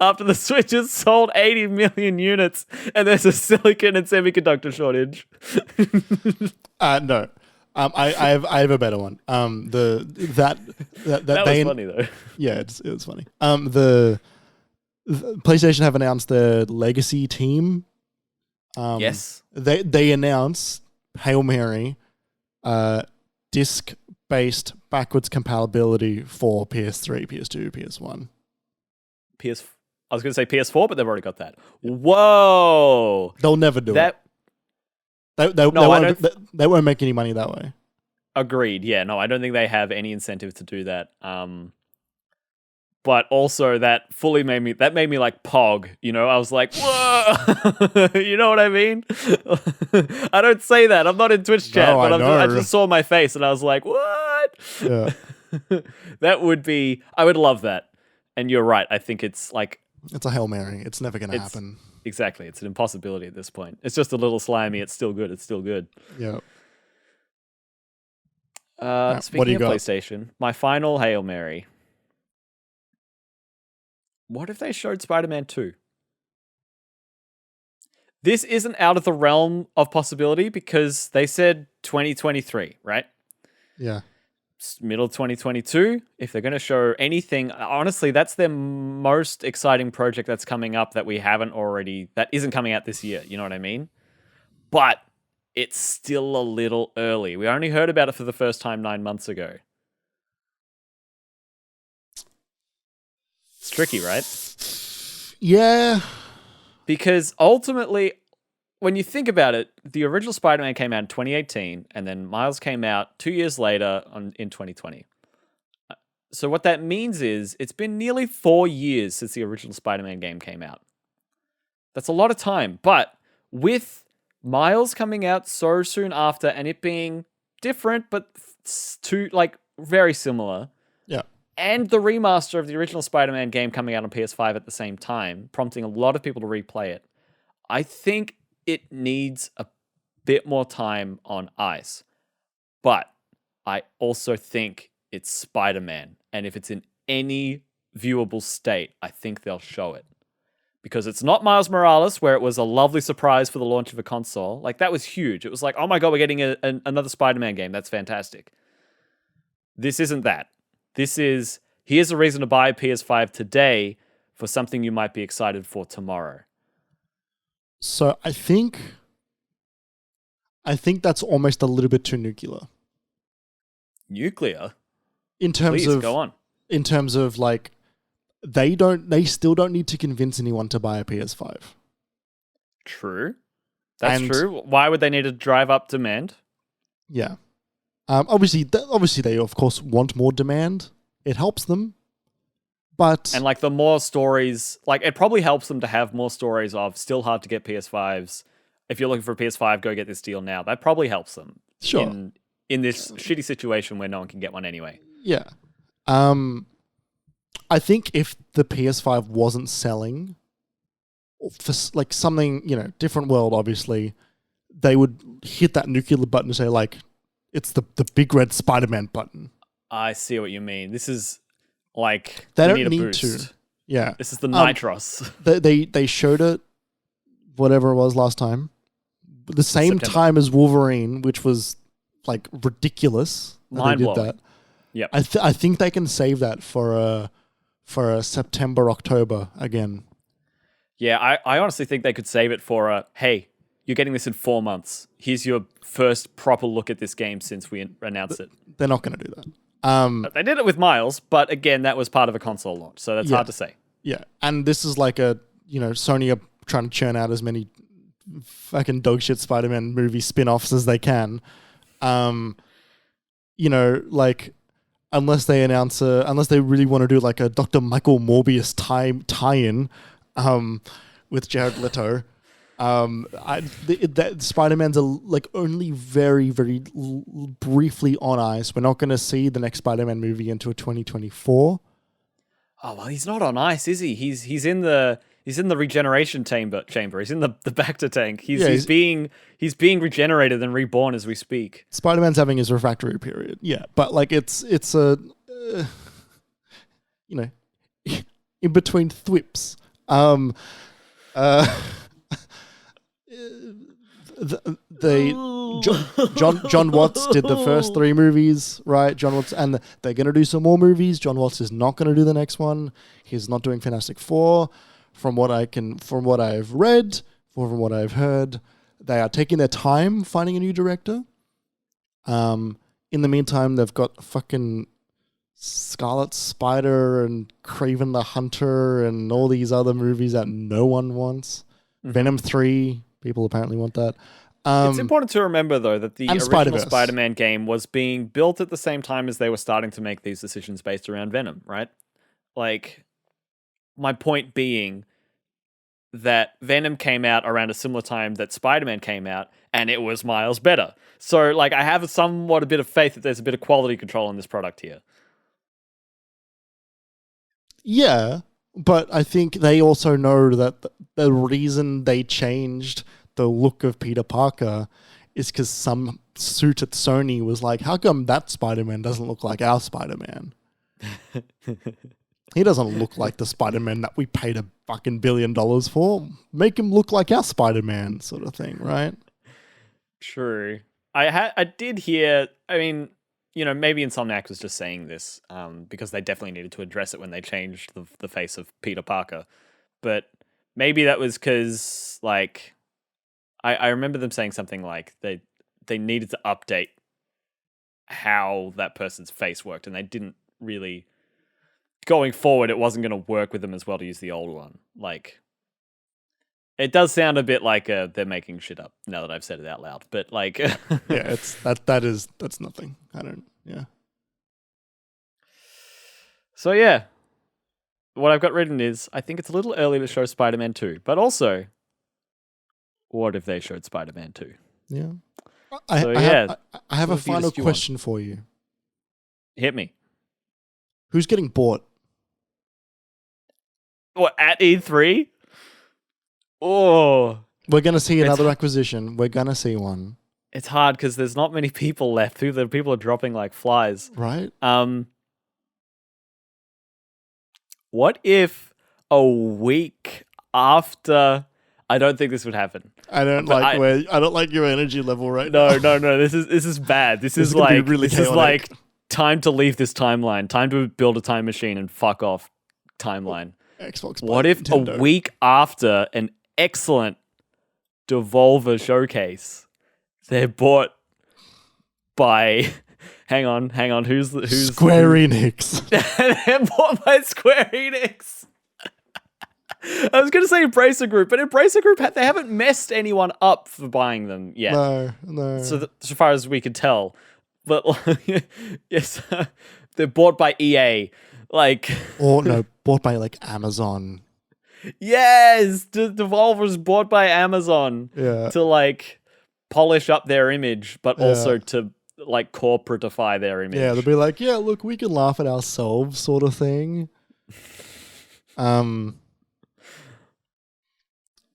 After the Switch has sold 80 million units and there's a silicon and semiconductor shortage. No. I have a better one. That was funny though. Yeah, it was funny. The PlayStation have announced their Legacy team. Yes. They announce Hail Mary, disc-based backwards compatibility for PS3, PS2, PS1. I was going to say PS4, but they've already got that. Whoa! They'll never do it. They won't make any money that way. Agreed. Yeah, no, I don't think they have any incentive to do that. but also that made me like Pog, you know? I was like, whoa! You know what I mean? I don't say that. I'm not in Twitch chat, No, but I I know. just saw my face and I was like, what? Yeah. I would love that. And you're right. I think it's like, It's a Hail Mary. It's never going to happen. exactly. It's an impossibility at this point. It's just a little slimy. It's still good. Yeah. Speaking of PlayStation, my final Hail Mary. What if they showed Spider-Man 2? This isn't out of the realm of possibility because they said 2023, right? Yeah. Middle of 2022. If they're going to show anything, honestly, that's their most exciting project that's coming up that that isn't coming out this year. You know what I mean? But it's still a little early. We only heard about it for the first time 9 months ago. It's tricky, right? Yeah. Because ultimately, when you think about it, the original Spider-Man came out in 2018, and then Miles came out 2 years later in 2020. So what that means is it's been nearly 4 years since the original Spider-Man game came out. That's a lot of time. But with Miles coming out so soon after, and it being different, but very similar, and the remaster of the original Spider-Man game coming out on PS5 at the same time, prompting a lot of people to replay it, I think it needs a bit more time on ice. But I also think it's Spider-Man. And if it's in any viewable state, I think they'll show it. Because it's not Miles Morales, where it was a lovely surprise for the launch of a console. Like, that was huge. It was like, oh my god, we're getting another Spider-Man game. That's fantastic. This isn't that. This is, here's a reason to buy a PS5 today for something you might be excited for tomorrow. So I think that's almost a little bit too nuclear. Nuclear? In terms Please, of go on. In terms of like, they still don't need to convince anyone to buy a PS5. True. That's true. Why would they need to drive up demand? Yeah. Obviously they of course want more demand. It helps them. But and like the more stories, like it probably helps them to have more stories of still hard to get PS5s. If you're looking for a PS5, go get this deal now. That probably helps them. Sure. In this shitty situation where no one can get one anyway. Yeah. I think if the PS5 wasn't selling for like something, different world, obviously, they would hit that nuclear button and say like, it's the big red Spider-Man button. I see what you mean. This is like they don't need a need boost. to. Yeah. This is the Nitros. They showed it, whatever it was last time, the same September. time as Wolverine, which was like ridiculous. Mind-blowing. Yep. I think they can save that for a September, October again. Yeah, I honestly think they could save it for hey, you're getting this in 4 months. Here's your first proper look at this game since we announced it. They're not going to do that. They did it with Miles, but again, that was part of a console launch, so that's hard to say. Yeah, and this is like Sony are trying to churn out as many fucking dogshit Spider-Man movie spin-offs as they can. Like, unless they really want to do like a Dr. Michael Morbius tie-in with Jared Leto. Spider-Man's only very, very briefly on ice. We're not going to see the next Spider-Man movie until 2024. Oh well, he's not on ice, is he? He's in the regeneration chamber. He's in the Bacta tank. He's being regenerated and reborn as we speak. Spider-Man's having his refractory period. Yeah, but like it's a in between thwips. John Watts did the first 3 movies, right? John Watts, and they're gonna do some more movies. John Watts is not gonna do the next one. He's not doing Fantastic Four. From what I've read, from what I've heard, they are taking their time finding a new director. In the meantime, they've got fucking Scarlet Spider and Kraven the Hunter and all these other movies that no one wants. Mm-hmm. Venom 3, people apparently want that. It's important to remember, though, that the original Spider-Verse. Spider-Man game was being built at the same time as they were starting to make these decisions based around Venom, right? like, my point being that Venom came out around a similar time that Spider-Man came out, and it was miles better. So, like, I have somewhat a bit of faith that there's a bit of quality control in this product here. Yeah, but I think they also know that the reason they changed the look of Peter Parker is because some suit at Sony was like, how come that Spider-Man doesn't look like our Spider-Man? He doesn't look like the Spider-Man that we paid a fucking $1 billion for. Make him look like our Spider-Man, sort of thing, right? True. I did hear, I mean, you know, maybe Insomniac was just saying this because they definitely needed to address it when they changed the face of Peter Parker. But maybe that was because, like, I remember them saying something like they needed to update how that person's face worked, and they didn't really... Going forward, it wasn't going to work with them as well to use the old one. Like, it does sound a bit like they're making shit up now that I've said it out loud. But like, yeah, that's nothing. Yeah. So yeah, what I've got written is I think it's a little early to show Spider-Man 2, but also, what if they showed Spider-Man 2? Yeah. I have a final question for you. Hit me. Who's getting bought? What, at E3? Oh. We're going to see another acquisition. We're going to see one. It's hard because there's not many people left. The people are dropping like flies. Right. What if a week after... I don't think this would happen. I don't like your energy level right now. No. This is bad. This is like really this is like time to leave this timeline. Time to build a time machine and fuck off timeline. Xbox. What if Nintendo. a week after an excellent Devolver showcase, they're bought by hang on, who's Square Enix? They're bought by Square Enix. I was going to say Embracer Group, but Embracer Group, they haven't messed anyone up for buying them yet. No. So far as we can tell. But, yes, they're bought by EA. Like... Or, no, bought by, like, Amazon. Yes! Devolver's bought by Amazon. Yeah. To, like, polish up their image, but also to, like, corporatify their image. Yeah, they'll be like, yeah, look, we can laugh at ourselves, sort of thing.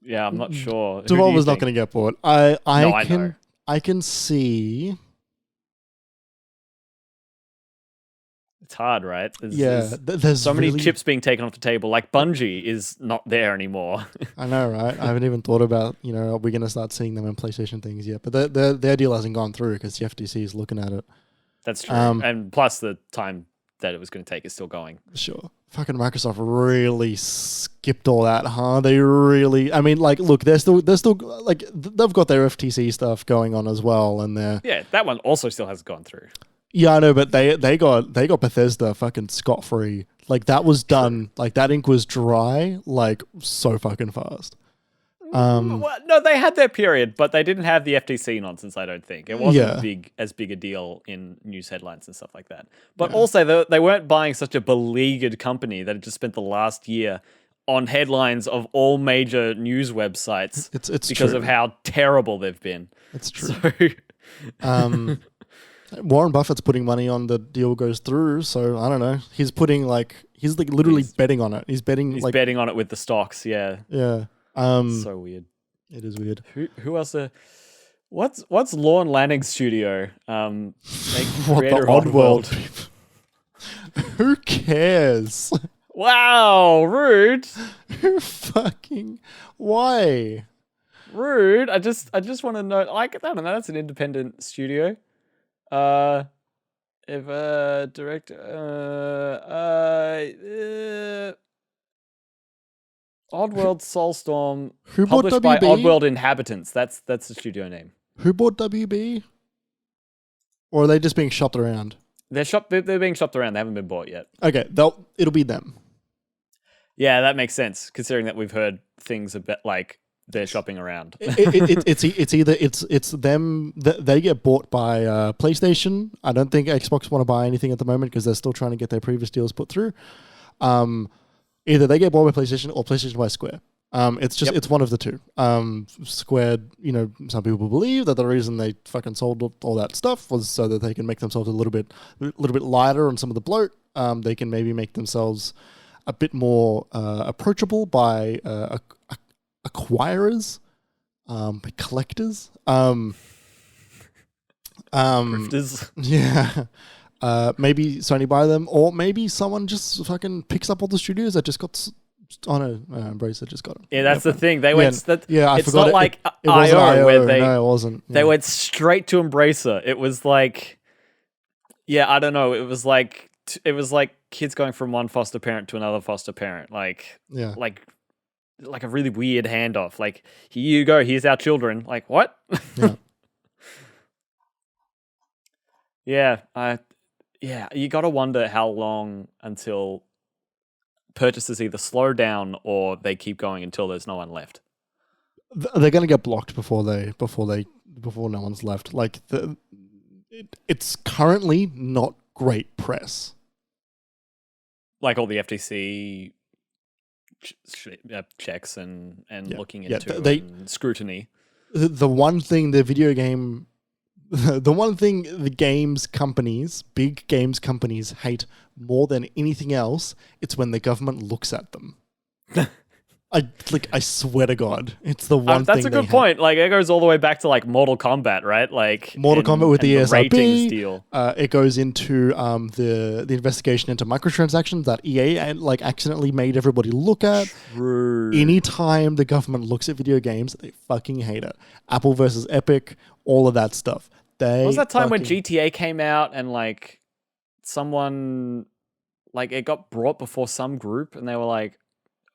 Yeah, I'm not sure. Devolver's not going to get bought. I know. I can see. It's hard, right? There's so many chips being taken off the table. Like Bungie is not there anymore. I know, right? I haven't even thought about, are we going to start seeing them in PlayStation things yet? But their deal hasn't gone through because the FTC is looking at it. That's true. And plus the time that it was going to take is still going. Sure. Fucking Microsoft really skipped all that, huh? They really... I mean, like, look, they're still like, they've got their FTC stuff going on as well, and they're... Yeah, that one also still hasn't gone through. Yeah, I know, but they got Bethesda fucking scot-free. Like, that was done, like, that ink was dry, like, so fucking fast. Well, no, they had their period, but they didn't have the FTC nonsense, I don't think. It wasn't as big a deal in news headlines and stuff like that. But also, they weren't buying such a beleaguered company that had just spent the last year on headlines of all major news websites it's because true. of how terrible they've been. It's true. So, Warren Buffett's putting money on the deal goes through, so I don't know. He's literally betting on it. He's betting on it with the stocks, yeah. Yeah. So weird. It is weird. Who else? What's Lorne Lanning's studio? What the Oddworld? Who cares? Wow, rude. Who fucking? Why? Rude. I just want to know. Like, I don't know. That's an independent studio. If director. Oddworld Soulstorm, who bought published WB? by Oddworld Inhabitants. That's the studio name. Who bought WB? Or are they just being shopped around? They're being shopped around. They haven't been bought yet. Okay, it'll be them. Yeah, that makes sense considering that we've heard things about like they're shopping around. It's them. They get bought by PlayStation. I don't think Xbox want to buy anything at the moment because they're still trying to get their previous deals put through. Either they get bought by PlayStation or PlayStation by Square. It's one of the two. Square, some people believe that the reason they fucking sold all that stuff was so that they can make themselves a little bit lighter on some of the bloat. They can maybe make themselves a bit more approachable by acquirers, by collectors. Grifters. Yeah. Maybe Sony buy them, or maybe someone just fucking picks up all the studios that just got. Embracer just got them. Yeah, that's the thing. They went. I it's forgot not like it wasn't IO where they. No, it wasn't. Yeah. They went straight to Embracer. It was like, I don't know. It was like kids going from one foster parent to another foster parent. Like a really weird handoff. Like, here you go. Here's our children. Like, what? Yeah. You got to wonder how long until purchases either slow down or they keep going until there's no one left. They're going to get blocked before no one's left. Like, it's currently not great press. Like all the FTC checks and looking into and scrutiny. The one thing the video game. The one thing big games companies hate more than anything else, it's when the government looks at them. I swear to God, it's the one thing. That's a good point. Like, it goes all the way back to like Mortal Kombat, right? Like Mortal Kombat with the ratings deal. It goes into the investigation into microtransactions that EA accidentally made everybody look at. True. Anytime the government looks at video games, they fucking hate it. Apple versus Epic, all of that stuff. What was that time when GTA came out and like someone it got brought before some group and they were like,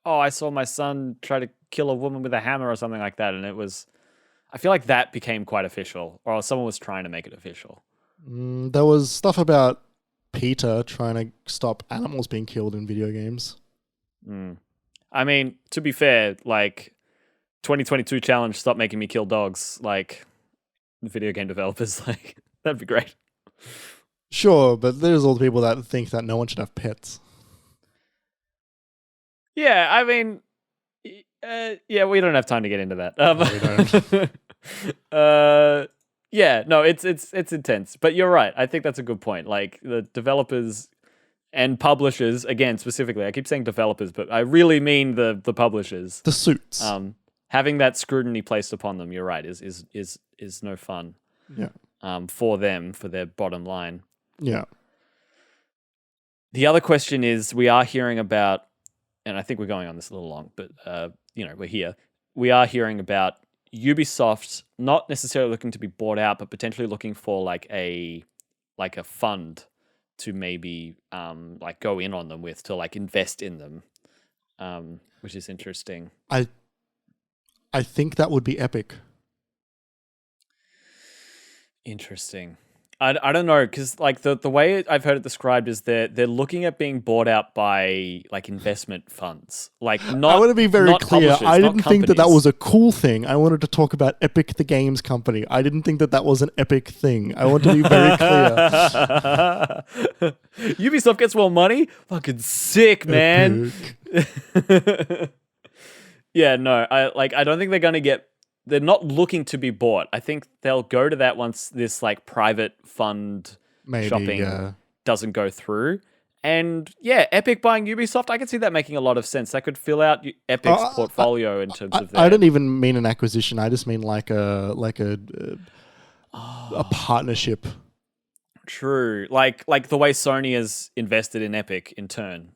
"Oh, I saw my son try to kill a woman with a hammer," or something like that, and I feel like that became quite official, or someone was trying to make it official. There was stuff about PETA trying to stop animals being killed in video games. I mean, to be fair, 2022 challenge, stop making me kill dogs. Video game developers, that'd be great. Sure, but there's all the people that think that no one should have pets. Yeah, I mean, we don't have time to get into that. No, we don't. It's intense, but you're right. I think that's a good point. Like, the developers and publishers, again, specifically, I keep saying developers, but I really mean the publishers. The suits. Having that scrutiny placed upon them, you're right, is no fun. Yeah. For them, for their bottom line. Yeah. The other question is, we are hearing about, and I think we're going on this a little long, but we're here. We are hearing about Ubisoft not necessarily looking to be bought out, but potentially looking for a fund to maybe go in on them with, to invest in them, which is interesting. I think that would be Epic. Interesting. I don't know, because the way I've heard it described is they're looking at being bought out by investment funds. I want to be very clear. I didn't think that was a cool thing. I wanted to talk about Epic, the games company. I didn't think that was an epic thing. I want to be very clear. Ubisoft gets more money? Fucking sick, man. Yeah, no. I don't think they're going to get. They're not looking to be bought. I think they'll go to that once this private fund shopping doesn't go through. And yeah, Epic buying Ubisoft, I could see that making a lot of sense. That could fill out Epic's portfolio in terms of. I don't even mean an acquisition. I just mean a partnership. True, like the way Sony has invested in Epic in turn.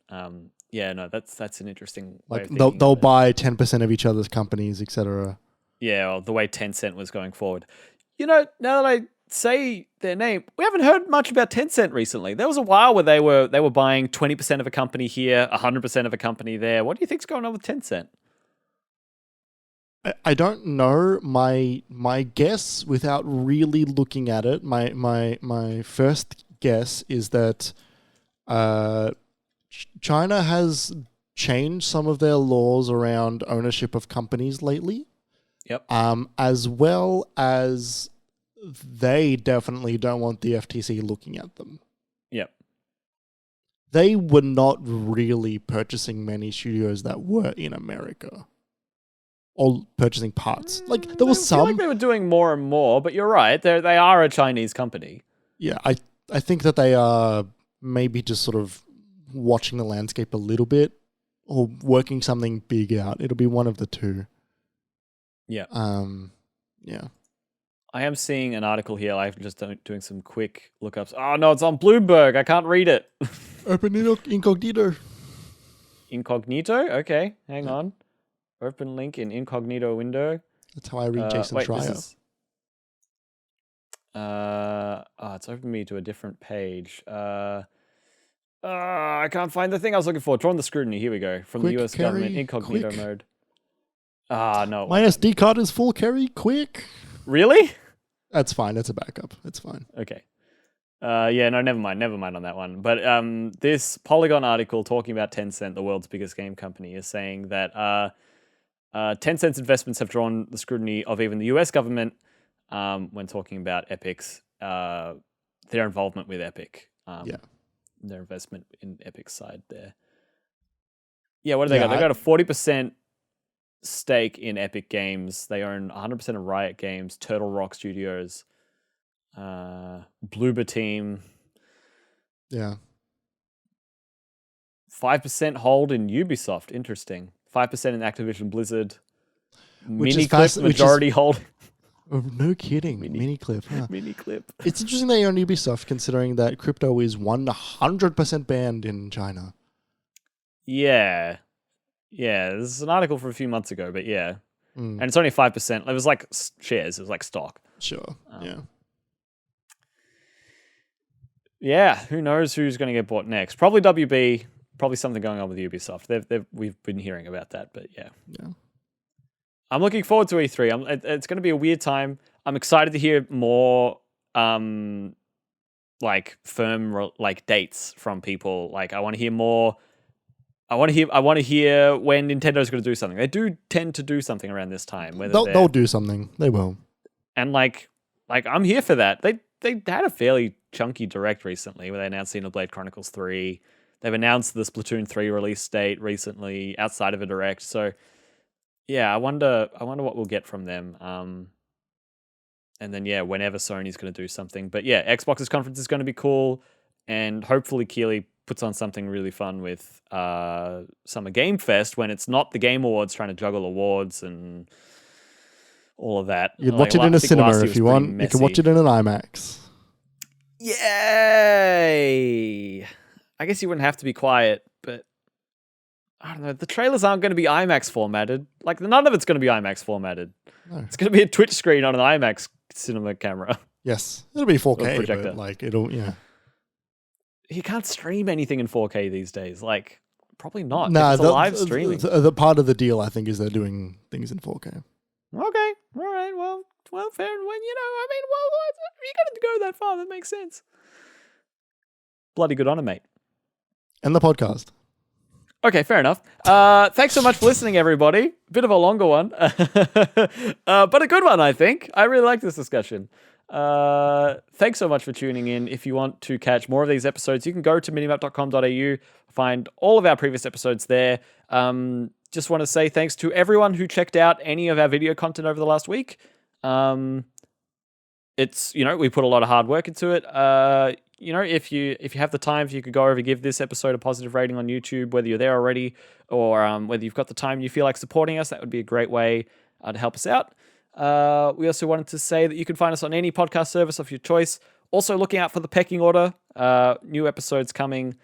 That's an interesting. They'll buy 10% of each other's companies, etc. Yeah, or the way Tencent was going forward. Now that I say their name, we haven't heard much about Tencent recently. There was a while where they were buying 20% of a company here, 100% of a company there. What do you think's going on with Tencent? I don't know. My guess, without really looking at it, my first guess is that China has changed some of their laws around ownership of companies lately. Yep. As well as they definitely don't want the FTC looking at them. Yep. they were not really purchasing many studios that were in America. Or purchasing parts. Like, there was I feel some... like they were doing more and more, but you're right. They are a Chinese company. Yeah, I think that they are maybe just sort of watching the landscape a little bit or working something big out. It'll be one of the two. Yeah. Yeah. I am seeing an article here. I'm just doing some quick lookups. Oh, no, it's on Bloomberg. I can't read it. Open incognito. Incognito? Okay, hang on. Open link in incognito window. That's how I read Jason Schreier. It's opened me to a different page. I can't find the thing I was looking for. Drawn the scrutiny. Here we go. From the US government, incognito mode. No. My SD card is full, Kerry. Quick. Really? That's fine. That's a backup. It's fine. Okay. Never mind on that one. But this Polygon article talking about Tencent, the world's biggest game company, is saying that Tencent's investments have drawn the scrutiny of even the US government when talking about Epic's, their involvement with Epic. Their investment in Epic's side there. Yeah, what do they got? They got a 40% stake in Epic Games. They own 100% of Riot Games, Turtle Rock Studios, Bloober Team. Yeah. 5% hold in Ubisoft. Interesting. 5% in Activision Blizzard. Miniclip majority hold. Oh, no kidding. Miniclip. Huh. Miniclip. It's interesting they own Ubisoft considering that crypto is 100% banned in China. Yeah. Yeah, this is an article from a few months ago, but yeah. And it's only 5%. It was like shares. It was like stock. Sure. Yeah. Yeah, who knows who's going to get bought next? Probably WB. Probably something going on with Ubisoft. We've been hearing about that, but yeah. Yeah. I'm looking forward to E3. It's going to be a weird time. I'm excited to hear more, firm dates from people. Like, I want to hear more. I want to hear when Nintendo's going to do something. They do tend to do something around this time. They'll do something. They will. And like I'm here for that. They had a fairly chunky direct recently where they announced Xenoblade Chronicles 3. They've announced the Splatoon 3 release date recently outside of a direct. So yeah, I wonder what we'll get from them. And then whenever Sony's going to do something. But yeah, Xbox's conference is going to be cool, and hopefully Keighley puts on something really fun with Summer Game Fest when it's not the Game Awards trying to juggle awards and all of that. You'd watch it in a cinema if you want. You can watch it in an IMAX. Yay! I guess you wouldn't have to be quiet, but I don't know. The trailers aren't going to be IMAX formatted. Like, none of it's going to be IMAX formatted. No. It's going to be a Twitch screen on an IMAX cinema camera. Yes, it'll be 4K, projector. But you can't stream anything in 4K these days. Like, probably not. Nah, it's a live streaming. The part of the deal, I think, is they're doing things in 4K. Okay, all right. Well, fair. When you got to go that far. That makes sense. Bloody good on it, mate. And the podcast. Okay, fair enough. Thanks so much for listening, everybody. Bit of a longer one, but a good one, I think. I really like this discussion. Thanks so much for tuning in. If you want to catch more of these episodes, you can go to minimap.com.au, find all of our previous episodes there. Just want to say thanks to everyone who checked out any of our video content over the last week. It's, we put a lot of hard work into it. If you have the time, if you could go over, give this episode a positive rating on YouTube, whether you're there already or whether you've got the time and you feel like supporting us, that would be a great way to help us out. We also wanted to say that you can find us on any podcast service of your choice. Also looking out for the pecking order. New episodes coming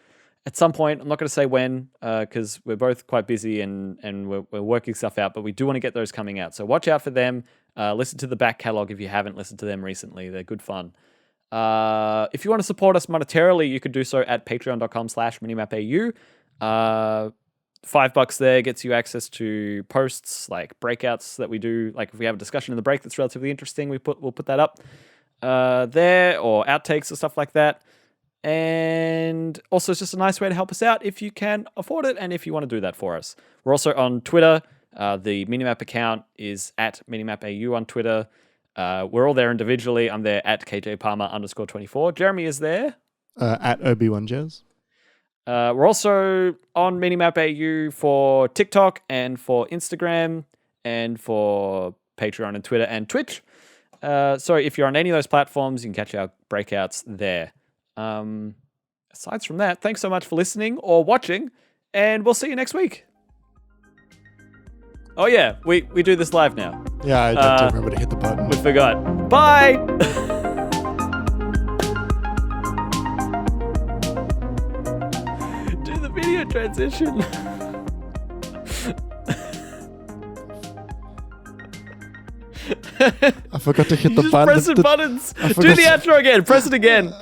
at some point. I'm not going to say when because we're both quite busy and we're working stuff out, but we do want to get those coming out. So watch out for them. Listen to the back catalog if you haven't listened to them recently. They're good fun. If you want to support us monetarily, you could do so at patreon.com/minimapau. $5 there gets you access to posts like breakouts that we do. Like if we have a discussion in the break that's relatively interesting, we'll put that up there, or outtakes or stuff like that. And also it's just a nice way to help us out if you can afford it and if you want to do that for us. We're also on Twitter. The Minimap account is at MiniMapAU on Twitter. We're all there individually. I'm there at KJPalmer_24. Jeremy is there. At Obi1Jez. We're also on Minimap AU for TikTok and for Instagram and for Patreon and Twitter and Twitch. So if you're on any of those platforms, you can catch our breakouts there. Aside from that, thanks so much for listening or watching, and we'll see you next week. Oh yeah, we do this live now. Yeah, I don't remember to hit the button. We forgot. Bye! Do the video transition. I forgot to hit the Just button. pressing buttons. Do the outro again. Press it again.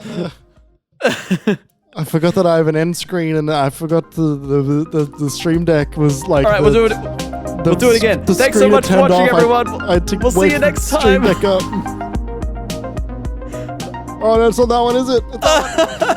I forgot that I have an end screen, and I forgot the stream deck was like. All right, we'll do it. We'll do it again. Thanks so much for watching, everyone. We'll see you next time. Oh, that's not that one, is it? It's that one.